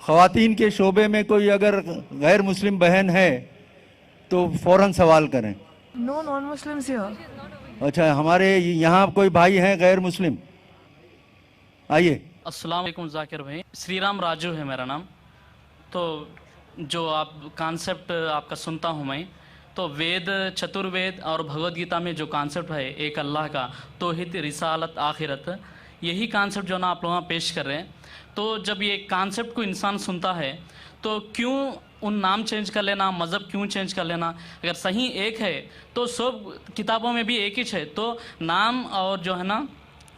Speaker 9: ख़वातीन के शोबे में कोई अगर गैर मुस्लिम बहन है तो फ़ौरन सवाल करें।
Speaker 12: No non-Muslims here.
Speaker 9: अच्छा, हमारे यहाँ कोई भाई हैं गैर मुस्लिम? आइए।
Speaker 13: अस्सलाम वालेकुम जाकिर भाई, श्री राम राजू है मेरा नाम। तो जो आप कॉन्सेप्ट आपका सुनता हूँ मैं, तो वेद, चतुर्वेद और भगवत गीता में जो कॉन्सेप्ट है एक अल्लाह का, तौहीद, रिसालत, आखिरत, यही कॉन्सेप्ट जो ना आप लोग पेश कर रहे हैं। तो जब ये कॉन्सेप्ट को इंसान सुनता है तो क्यों उन नाम चेंज कर लेना, मज़हब क्यों चेंज कर लेना? अगर सही एक है तो सब किताबों में भी एक ही है, तो नाम और जो है ना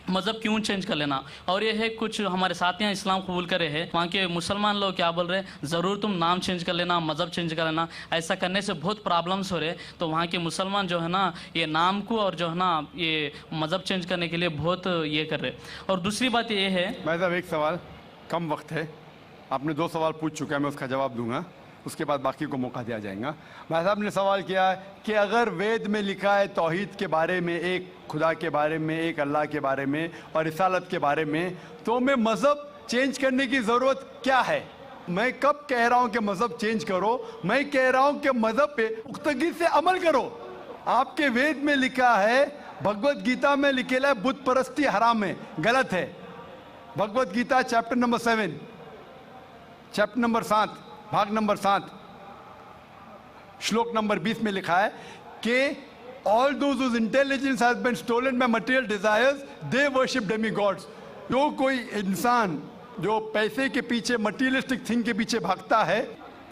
Speaker 13: मज़हब क्यों चेंज कर लेना? और ये है कुछ हमारे साथियाँ इस्लाम कबूल करे हैं, वहाँ के मुसलमान लोग क्या बोल रहे हैं, ज़रूर तुम नाम चेंज कर लेना, मज़हब चेंज कर लेना, ऐसा करने से बहुत प्रॉब्लम्स हो रहे हैं। तो वहाँ के मुसलमान जो है ना ये नाम को और जो है ना ये मज़हब चेंज करने के लिए बहुत ये कर रहे हैं। और दूसरी बात ये है,
Speaker 1: मैं साहब एक सवाल, कम वक्त है, आपने 2 सवाल पूछ चुका है, मैं उसका जवाब दूंगा, उसके बाद बाकी को मौका दिया जाएगा। भाई साहब ने सवाल किया है कि अगर वेद में लिखा है तौहीद के बारे में, एक खुदा के बारे में, एक अल्लाह के बारे में और रिसालत के बारे में, तो हमें मज़हब चेंज करने की ज़रूरत क्या है? मैं कब कह रहा हूँ कि मज़हब चेंज करो? मैं कह रहा हूँ कि मज़हब पे पुख्तगी से अमल करो। आपके वेद में लिखा है, भगवत गीता में लिखेला है बुत परस्ती हराम है, गलत है। Bhagavad Gita chapter number 7, chapter number 7, भाग नंबर 7, श्लोक नंबर 20 में लिखा है कि all those whose intelligence has been stolen by material desires they worship demigods. जो कोई इंसान जो पैसे के पीछे, मटीरियलिस्टिक थिंग के पीछे भागता है,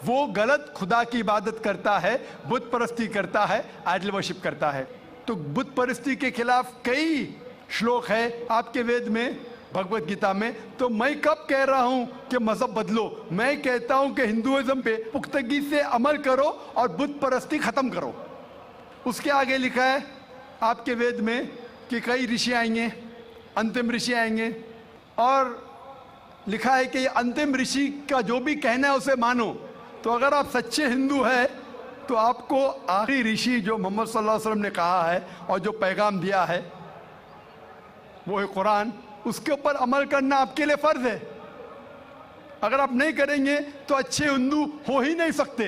Speaker 1: वो गलत खुदा की इबादत करता है, बुत परस्ती करता है, आइडल वर्शिप करता है। तो बुत परस्ती के खिलाफ कई श्लोक है आपके वेद में, भगवत गीता में। तो मैं कब कह रहा हूं कि मजहब बदलो? मैं कहता हूं कि हिंदुइज्म पे पुख्तगी से अमल करो और बुत परस्ती खत्म करो। उसके आगे लिखा है आपके वेद में कि कई ऋषि आएंगे, अंतिम ऋषि आएंगे, और लिखा है कि अंतिम ऋषि का जो भी कहना है उसे मानो। तो अगर आप सच्चे हिंदू हैं तो आपको आखिरी ऋषि जो मोहम्मद सल्लल्लाहु अलैहि वसल्लम ने कहा है और जो पैगाम दिया है वो है कुरान, उसके ऊपर अमल करना आपके लिए फर्ज है। अगर आप नहीं करेंगे तो अच्छे हिंदू हो ही नहीं सकते।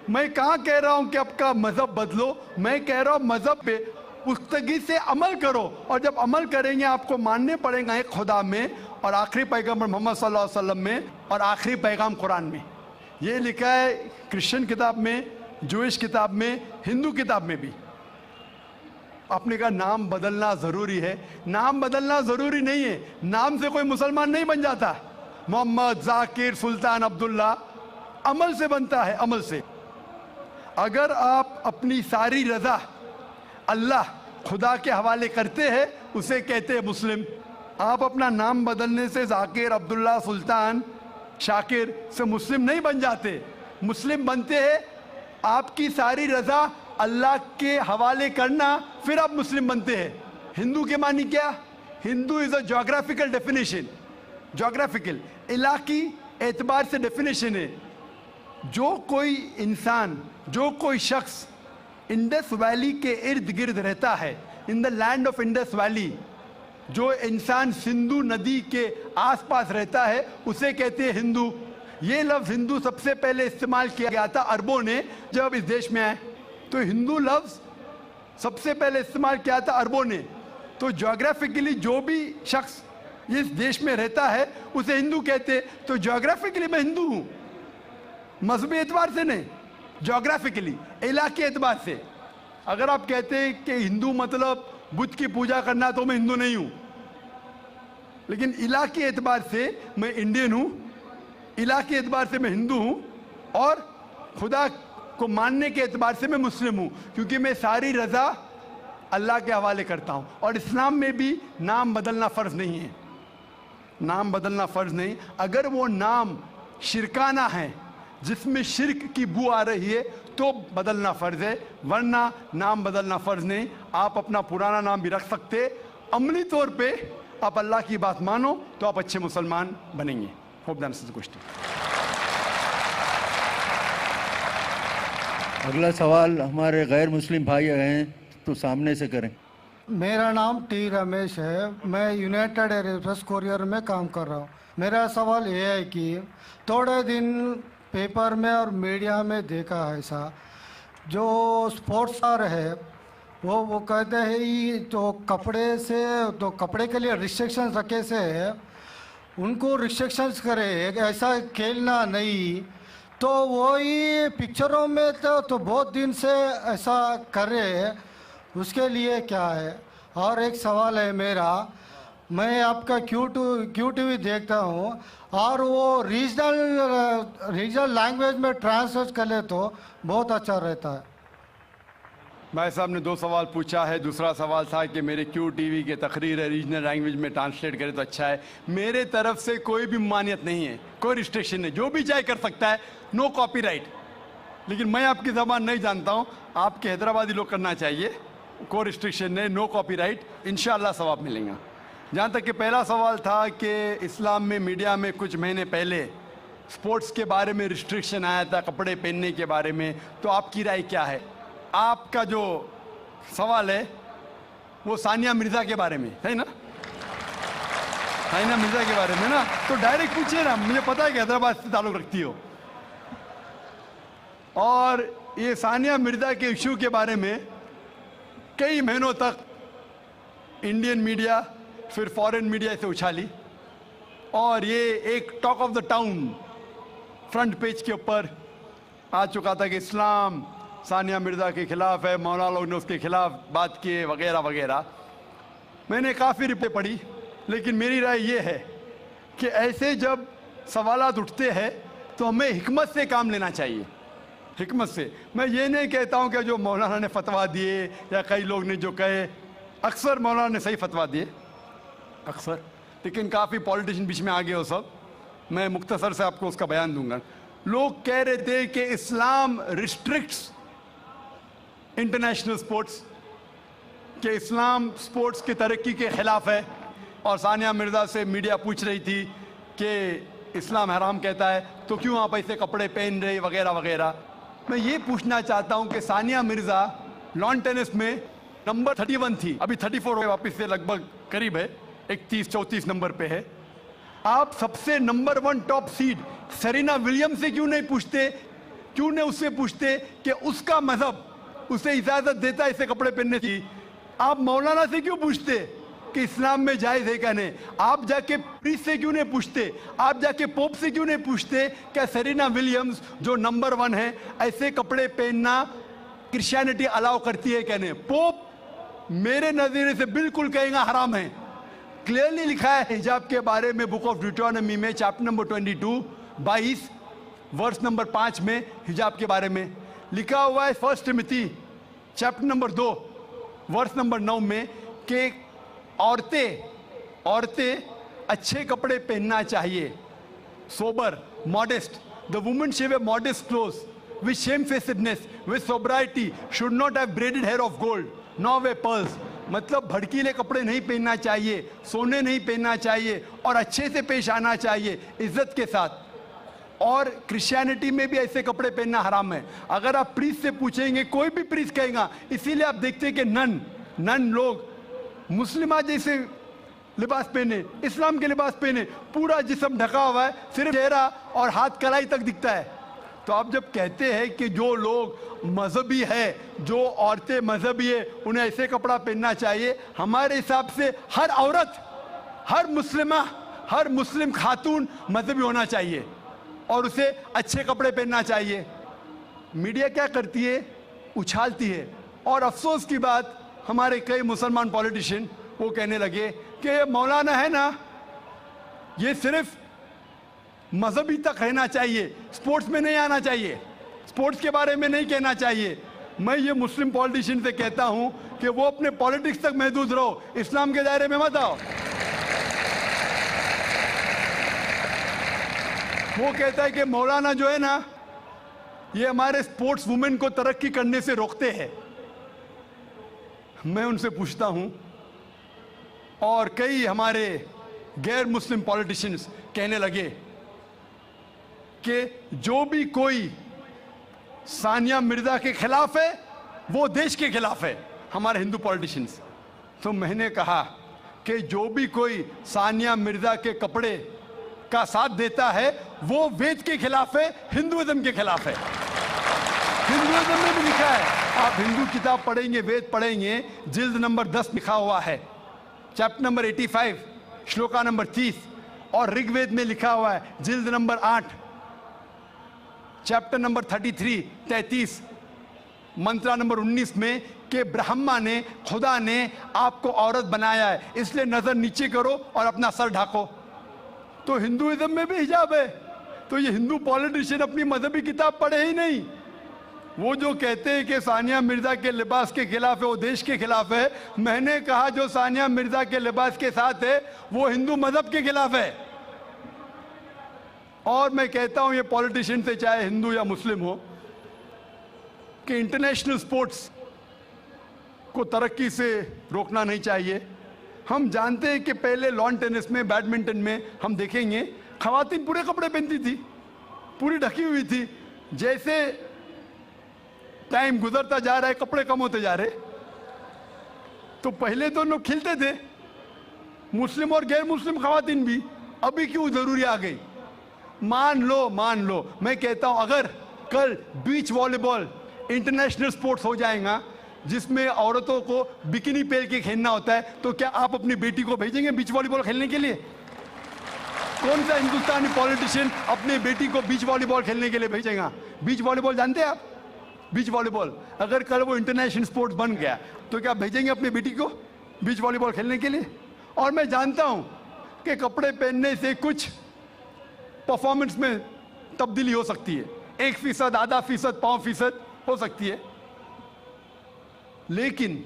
Speaker 1: मैं कहाँ कह रहा हूं कि आपका मजहब बदलो, मैं कह रहा हूं मजहब पे पुख्तगी से अमल करो, और जब अमल करेंगे आपको मानने पड़ेगा एक खुदा में और आखिरी पैगंबर मोहम्मद सल्लल्लाहु अलैहि वसल्लम में और आखिरी पैगाम कुरान में। ये लिखा है क्रिश्चियन किताब में, जूइश किताब में, हिंदू किताब में भी। आपने कहा नाम बदलना ज़रूरी है, नाम बदलना ज़रूरी नहीं है। नाम से कोई मुसलमान नहीं बन जाता। मोहम्मद, जाकिर, सुल्तान, अब्दुल्ला अमल से बनता है, अमल से। अगर आप अपनी सारी रज़ा अल्लाह, खुदा के हवाले करते हैं, उसे कहते हैं मुस्लिम। आप अपना नाम बदलने से जाकिर, अब्दुल्ला, सुल्तान, शाकिर से मुस्लिम नहीं बन जाते। मुस्लिम बनते हैं आपकी सारी रज़ा अल्लाह के हवाले करना, फिर आप मुस्लिम बनते हैं। हिंदू के मानी क्या? Hindu is a geographical definition, geographical Ellaquai एतबार से डेफिनेशन है। जो कोई इंसान, जो कोई शख्स इंडस वैली के इर्द गिर्द रहता है, in the land of Indus valley, जो इंसान सिंधु नदी के आसपास रहता है, उसे कहते हैं हिंदू। ये लफ्ज़ हिंदू सबसे पहले इस्तेमाल किया गया था अरबों ने जब इस देश में आए। तो हिंदू लफ्ज़ सबसे पहले इस्तेमाल किया था अरबों ने। तो ज्योग्राफिकली जो भी शख्स इस देश में रहता है उसे हिंदू कहते। तो ज्योग्राफिकली मैं हिंदू हूँ, मजहबी एतबार से नहीं, ज्योग्राफिकली, इलाके एतबार से। अगर आप कहते हैं कि हिंदू मतलब बुद्ध की पूजा करना, तो मैं हिंदू नहीं हूँ। लेकिन इलाके एतबार से मैं इंडियन हूँ, इलाके एतबार से मैं हिंदू हूँ, और खुदा को मानने के एतबार से मैं मुस्लिम हूँ, क्योंकि मैं सारी रज़ा अल्लाह के हवाले करता हूँ। और इस्लाम में भी नाम बदलना फ़र्ज नहीं है। नाम बदलना फ़र्ज़ नहीं, अगर वो नाम शिरकाना है जिसमें शिरक की बू आ रही है तो बदलना फ़र्ज़ है, वरना नाम बदलना फ़र्ज़ नहीं। आप अपना पुराना नाम भी रख सकते। अमली तौर पे आप अल्लाह की बात मानो तो आप अच्छे मुसलमान बनेंगे। Hope that answers the question.
Speaker 9: अगला सवाल हमारे गैर मुस्लिम भाई हैं तो सामने से करें।
Speaker 14: मेरा नाम टी रमेश है, मैं यूनाइटेड एयरफोर्स कोरियर में काम कर रहा हूँ। मेरा सवाल ये है कि थोड़े दिन पेपर में और मीडिया में देखा है ऐसा, जो स्पोर्ट्सर है वो कहते हैं कि तो कपड़े के लिए रिस्ट्रिक्शंस रखे से उनको रिस्ट्रिक्शंस करे, ऐसा खेलना नहीं, तो वही पिक्चरों में तो बहुत दिन से ऐसा करे, उसके लिए क्या है? और एक सवाल है मेरा, मैं आपका क्यू टीवी देखता हूँ और वो रीजनल लैंग्वेज में ट्रांसलेट कर ले तो बहुत अच्छा रहता है।
Speaker 1: भाई साहब ने 2 सवाल पूछा है। दूसरा सवाल था कि मेरे क्यू टीवी के तकरीर है रीजनल लैंग्वेज में ट्रांसलेट करे तो अच्छा है। मेरे तरफ से कोई भी मानियत नहीं है, कोई रिस्ट्रिक्शन नहीं, जो भी चाहे कर सकता है, नो कॉपीराइट। लेकिन मैं आपकी ज़बान नहीं जानता हूँ, आपके हैदराबादी लोग करना चाहिए, कोई रिस्ट्रिक्शन नहीं, नो कॉपीराइट, इंशाअल्लाह सवाब मिलेगा। जहाँ तक कि पहला सवाल था कि इस्लाम में मीडिया में कुछ महीने पहले स्पोर्ट्स के बारे में रिस्ट्रिक्शन आया था, कपड़े पहनने के बारे में, तो आपकी राय क्या है? आपका जो सवाल है वो सानिया मिर्ज़ा के बारे में है ना? सानिया मिर्ज़ा के बारे में ना, तो डायरेक्ट पूछिए ना, मुझे पता है कि हैदराबाद से ताल्लुक़ रखती हो। और ये सानिया मिर्ज़ा के इशू के बारे में कई महीनों तक इंडियन मीडिया फिर फॉरेन मीडिया से उछाली और ये एक talk of the town front page के ऊपर आ चुका था कि इस्लाम सानिया मिर्ज़ा के ख़िलाफ़ है, मौलाना लोग ने उसके ख़िलाफ़ बात किए वगैरह वगैरह। मैंने काफ़ी रिपोर्टें पढ़ी, लेकिन मेरी राय ये है कि ऐसे जब सवालात उठते हैं तो हमें हिकमत से काम लेना चाहिए, हिकमत से। मैं ये नहीं कहता हूँ कि जो मौलाना ने फतवा दिए या कई लोग ने जो कहे, अक्सर मौलाना ने सही फतवा दिए अक्सर, लेकिन काफ़ी पॉलिटिशियन बीच में आ गए हो सब। मैं मुख्तसर से आपको उसका बयान दूंगा। लोग कह रहे थे कि इस्लाम रिस्ट्रिक्ट्स इंटरनेशनल स्पोर्ट्स, कि इस्लाम स्पोर्ट्स की तरक्की के ख़िलाफ़ है, और सानिया मिर्ज़ा से मीडिया पूछ रही थी कि इस्लाम हराम कहता है तो क्यों आप ऐसे कपड़े पहन रहे वगैरह वगैरह। मैं ये पूछना चाहता हूँ कि सानिया मिर्ज़ा लॉन टेनिस में नंबर 31 थी, अभी 34 हो गए, वापस से लगभग करीब है, 31-34 नंबर पे है। आप सबसे number 1 top seed Serena Williams से क्यों नहीं पूछते, क्यों नहीं उससे पूछते कि उसका मजहब उसे इजाज़त देता है ऐसे कपड़े पहनने की? आप मौलाना से क्यों पूछते कि इस्लाम में जायज़ है क्या नहीं? आप जाके प्रीस्ट से क्यों नहीं पूछते? आप जाके पोप से क्यों नहीं पूछते क्या सेरेना विलियम्स जो नंबर 1 है ऐसे कपड़े पहनना क्रिश्चियनिटी अलाउ करती है क्या नहीं? पोप मेरे नज़रिए से बिल्कुल कहेगा हराम है। क्लियरली लिखा है हिजाब के बारे में बुक ऑफ ड्यूटोनॉमी में चैप्टर नंबर 22 वर्स नंबर 5 में हिजाब के बारे में लिखा हुआ है। 1 Timothy chapter number 2 verse number 9 में कि औरतें अच्छे कपड़े पहनना चाहिए, sober, modest. The woman should wear modest clothes with shamefacedness with sobriety, should not have braided hair of gold not way pearls. मतलब भड़कीले कपड़े नहीं पहनना चाहिए, सोने नहीं पहनना चाहिए और अच्छे से पेश आना चाहिए, इज्जत के साथ। और क्रिश्चियनिटी में भी ऐसे कपड़े पहनना हराम है। अगर आप प्रीस्ट से पूछेंगे, कोई भी प्रीस्ट कहेगा। इसीलिए आप देखते हैं कि नन लोग मुस्लिमा जैसे लिबास पहने, इस्लाम के लिबास पहने, पूरा जिस्म ढका हुआ है, सिर्फ चेहरा और हाथ कलाई तक दिखता है। तो आप जब कहते हैं कि जो लोग मजहबी है, जो औरतें मजहबी है, उन्हें ऐसे कपड़ा पहनना चाहिए, हमारे हिसाब से हर औरत, हर मुस्लिम खातून मजहबी होना चाहिए और उसे अच्छे कपड़े पहनना चाहिए। मीडिया क्या करती है? उछालती है। और अफसोस की बात, हमारे कई मुसलमान पॉलिटिशियन वो कहने लगे कि ये मौलाना है ना, ये सिर्फ मजहबी तक रहना चाहिए, स्पोर्ट्स में नहीं आना चाहिए, स्पोर्ट्स के बारे में नहीं कहना चाहिए। मैं ये मुस्लिम पॉलिटिशियन से कहता हूं कि वो अपने पॉलिटिक्स तक महदूद रहो, इस्लाम के दायरे में मत आओ। वो कहता है कि मौलाना जो है ना, ये हमारे स्पोर्ट्स वुमेन को तरक्की करने से रोकते हैं। मैं उनसे पूछता हूं, और कई हमारे गैर मुस्लिम पॉलिटिशियंस कहने लगे कि जो भी कोई सानिया मिर्जा के खिलाफ है वो देश के खिलाफ है, हमारे हिंदू पॉलिटिशियंस। तो मैंने कहा कि जो भी कोई सानिया मिर्जा के कपड़े का साथ देता है वो वेद के खिलाफ है, हिंदुइज्म के खिलाफ है। हिंदुइज्म में भी लिखा है, आप हिंदू किताब पढ़ेंगे, वेद पढ़ेंगे, जिल्द नंबर 10 लिखा हुआ है, चैप्टर नंबर 85, श्लोका नंबर 30, और ऋग्वेद में लिखा हुआ है जिल्द नंबर 8, चैप्टर नंबर 33, मंत्रा नंबर 19 में कि ब्रह्मा ने, खुदा ने आपको औरत बनाया है, इसलिए नजर नीचे करो और अपना सर ढाको। तो हिंदुइज्म में भी हिजाब है। तो ये हिंदू पॉलिटिशियन अपनी मजहबी किताब पढ़े ही नहीं। वो जो कहते हैं कि सानिया मिर्जा के लिबास के खिलाफ है वो देश के खिलाफ है, मैंने कहा जो सानिया मिर्जा के लिबास के साथ है वो हिंदू मजहब के खिलाफ है। और मैं कहता हूं ये पॉलिटिशियन से, चाहे हिंदू या मुस्लिम हो, कि इंटरनेशनल स्पोर्ट्स को तरक्की से रोकना नहीं चाहिए। हम जानते हैं कि पहले लॉन टेनिस में, बैडमिंटन में हम देखेंगे खवातीन पूरे कपड़े पहनती थी, पूरी ढकी हुई थी। जैसे टाइम गुजरता जा रहा है, कपड़े कम होते जा रहे। तो पहले तो लोग खिलते थे, मुस्लिम और गैर मुस्लिम खवातीन भी, अभी क्यों जरूरी आ गई? मान लो मैं कहता हूं अगर कल बीच वॉलीबॉल इंटरनेशनल स्पोर्ट्स हो जाएगा जिसमें औरतों को बिकिनी पहन के खेलना होता है, तो क्या आप अपनी बेटी को भेजेंगे बीच वॉलीबॉल खेलने के लिए? कौन सा हिंदुस्तानी पॉलिटिशियन अपनी बेटी को बीच वॉलीबॉल खेलने के लिए भेजेगा? बीच वॉलीबॉल जानते हैं आप? बीच वॉलीबॉल अगर कल वो इंटरनेशनल स्पोर्ट्स बन गया तो क्या भेजेंगे अपनी बेटी को बीच वॉलीबॉल खेलने के लिए? और मैं जानता हूं कि कपड़े पहनने से कुछ परफॉर्मेंस में तब्दीली हो सकती है, 1%, आधा फीसद, 5% हो सकती है। लेकिन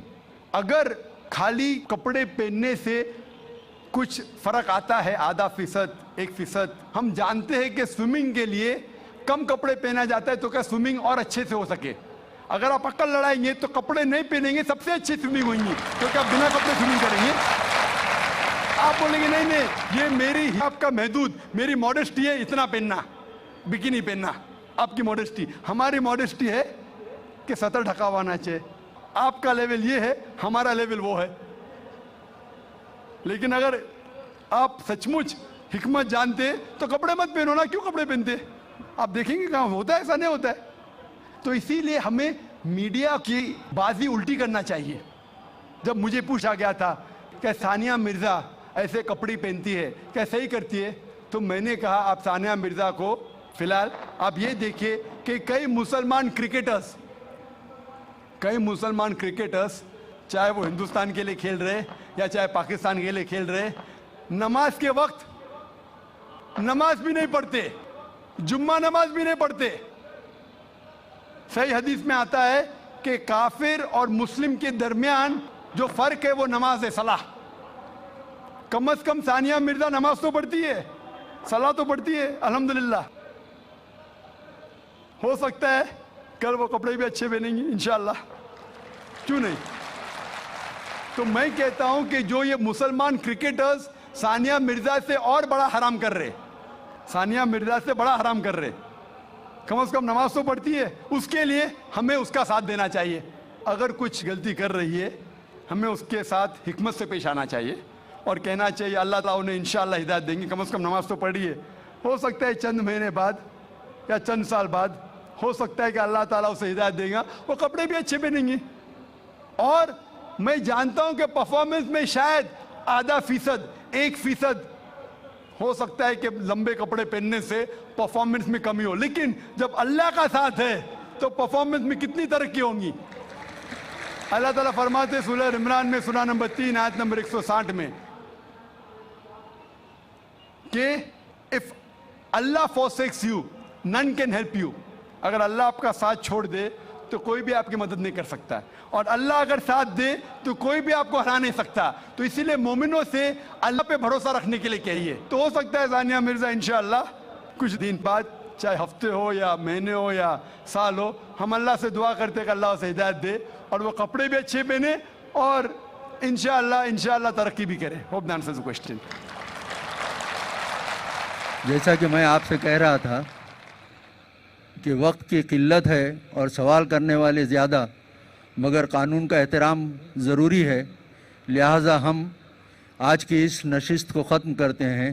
Speaker 1: अगर खाली कपड़े पहनने से कुछ फर्क आता है, आधा फीसद, 1%, हम जानते हैं कि स्विमिंग के लिए कम कपड़े पहना जाता है तो क्या स्विमिंग और अच्छे से हो सके? अगर आप अक्ल लड़ाएंगे तो कपड़े नहीं पहनेंगे, सबसे अच्छी स्विमिंग होगी, तो क्या बिना कपड़े स्विमिंग करेंगे? आप बोलेंगे नहीं ये मेरी, आपका महदूद, मेरी मॉडेस्टी है इतना पहनना, बिकिनी पहनना, आपकी मॉडेस्टी। हमारी मॉडेस्टी है कि सतर ढका हुआ होना चाहिए। आपका लेवल ये है, हमारा लेवल वो है। लेकिन अगर आप सचमुच हिकमत जानते तो कपड़े मत पहनो ना, क्यों कपड़े पहनते? आप देखेंगे कहाँ होता है, ऐसा नहीं होता है। तो इसीलिए हमें मीडिया की बाजी उल्टी करना चाहिए। जब मुझे पूछा गया था कि सानिया मिर्जा ऐसे कपड़े पहनती है, क्या सही करती है, तो मैंने कहा आप सानिया मिर्जा को फिलहाल आप ये देखिए कि कई मुसलमान क्रिकेटर्स चाहे वो हिंदुस्तान के लिए खेल रहे या चाहे पाकिस्तान के लिए खेल रहे, नमाज के वक्त नमाज भी नहीं पढ़ते, जुम्मा नमाज भी नहीं पढ़ते। सही हदीस में आता है कि काफिर और मुस्लिम के दरमियान जो फर्क है वो नमाज है, सलाह। कम से कम सानिया मिर्जा नमाज तो पढ़ती है, सलाह तो पढ़ती है, अल्हम्दुलिल्लाह। हो सकता है कल वो कपड़े भी अच्छे पहनेंगी इंशाअल्लाह, क्यों नहीं? तो मैं कहता हूं कि जो ये मुसलमान क्रिकेटर्स सानिया मिर्जा से और बड़ा हराम कर रहे, सानिया मिर्जा से बड़ा हराम कर रहे, कम से कम नमाज तो पढ़ती है, उसके लिए हमें उसका साथ देना चाहिए। अगर कुछ गलती कर रही है हमें उसके साथ हिकमत से पेश आना चाहिए और कहना चाहिए अल्लाह ताला उन्हें इंशाअल्लाह हिदायत देंगे, कम से कम नमाज तो पढ़ी है। हो सकता है चंद महीने बाद या चंद साल बाद हो सकता है कि अल्लाह ताला उसे हिदायत देगा, वो कपड़े भी अच्छे पहनेंगे। और मैं जानता हूं कि परफॉर्मेंस में शायद आधा फीसद, 1% हो सकता है कि लंबे कपड़े पहनने से परफॉर्मेंस में कमी हो, लेकिन जब अल्लाह का साथ है तो परफॉर्मेंस में कितनी तरक्की होगी। अल्लाह ताला फरमाते सूरह इमरान में सूरह नंबर 3 आयत नंबर 160 में कि if Allah forsakes you none can help you, अगर अल्लाह आपका साथ छोड़ दे तो कोई भी आपकी मदद नहीं कर सकता है, और अल्लाह अगर साथ दे तो कोई भी आपको हरा नहीं सकता। तो इसीलिए मोमिनों से अल्लाह पे भरोसा रखने के लिए कहिए। तो हो सकता है सानिया मिर्जा इंशाअल्लाह कुछ दिन बाद, चाहे हफ्ते हो या महीने हो या साल हो, हम अल्लाह से दुआ करते हैं कि अल्लाह उसे हिदायत दे और वो कपड़े भी अच्छे पहने और इंशाअल्लाह तरक्की भी करे। Hope that answers the question.
Speaker 9: जैसा कि मैं आपसे कह रहा था कि वक्त की किल्लत है और सवाल करने वाले ज़्यादा, मगर कानून का एहतराम ज़रूरी है, लिहाजा हम आज की इस नशिस्त को ख़त्म करते हैं।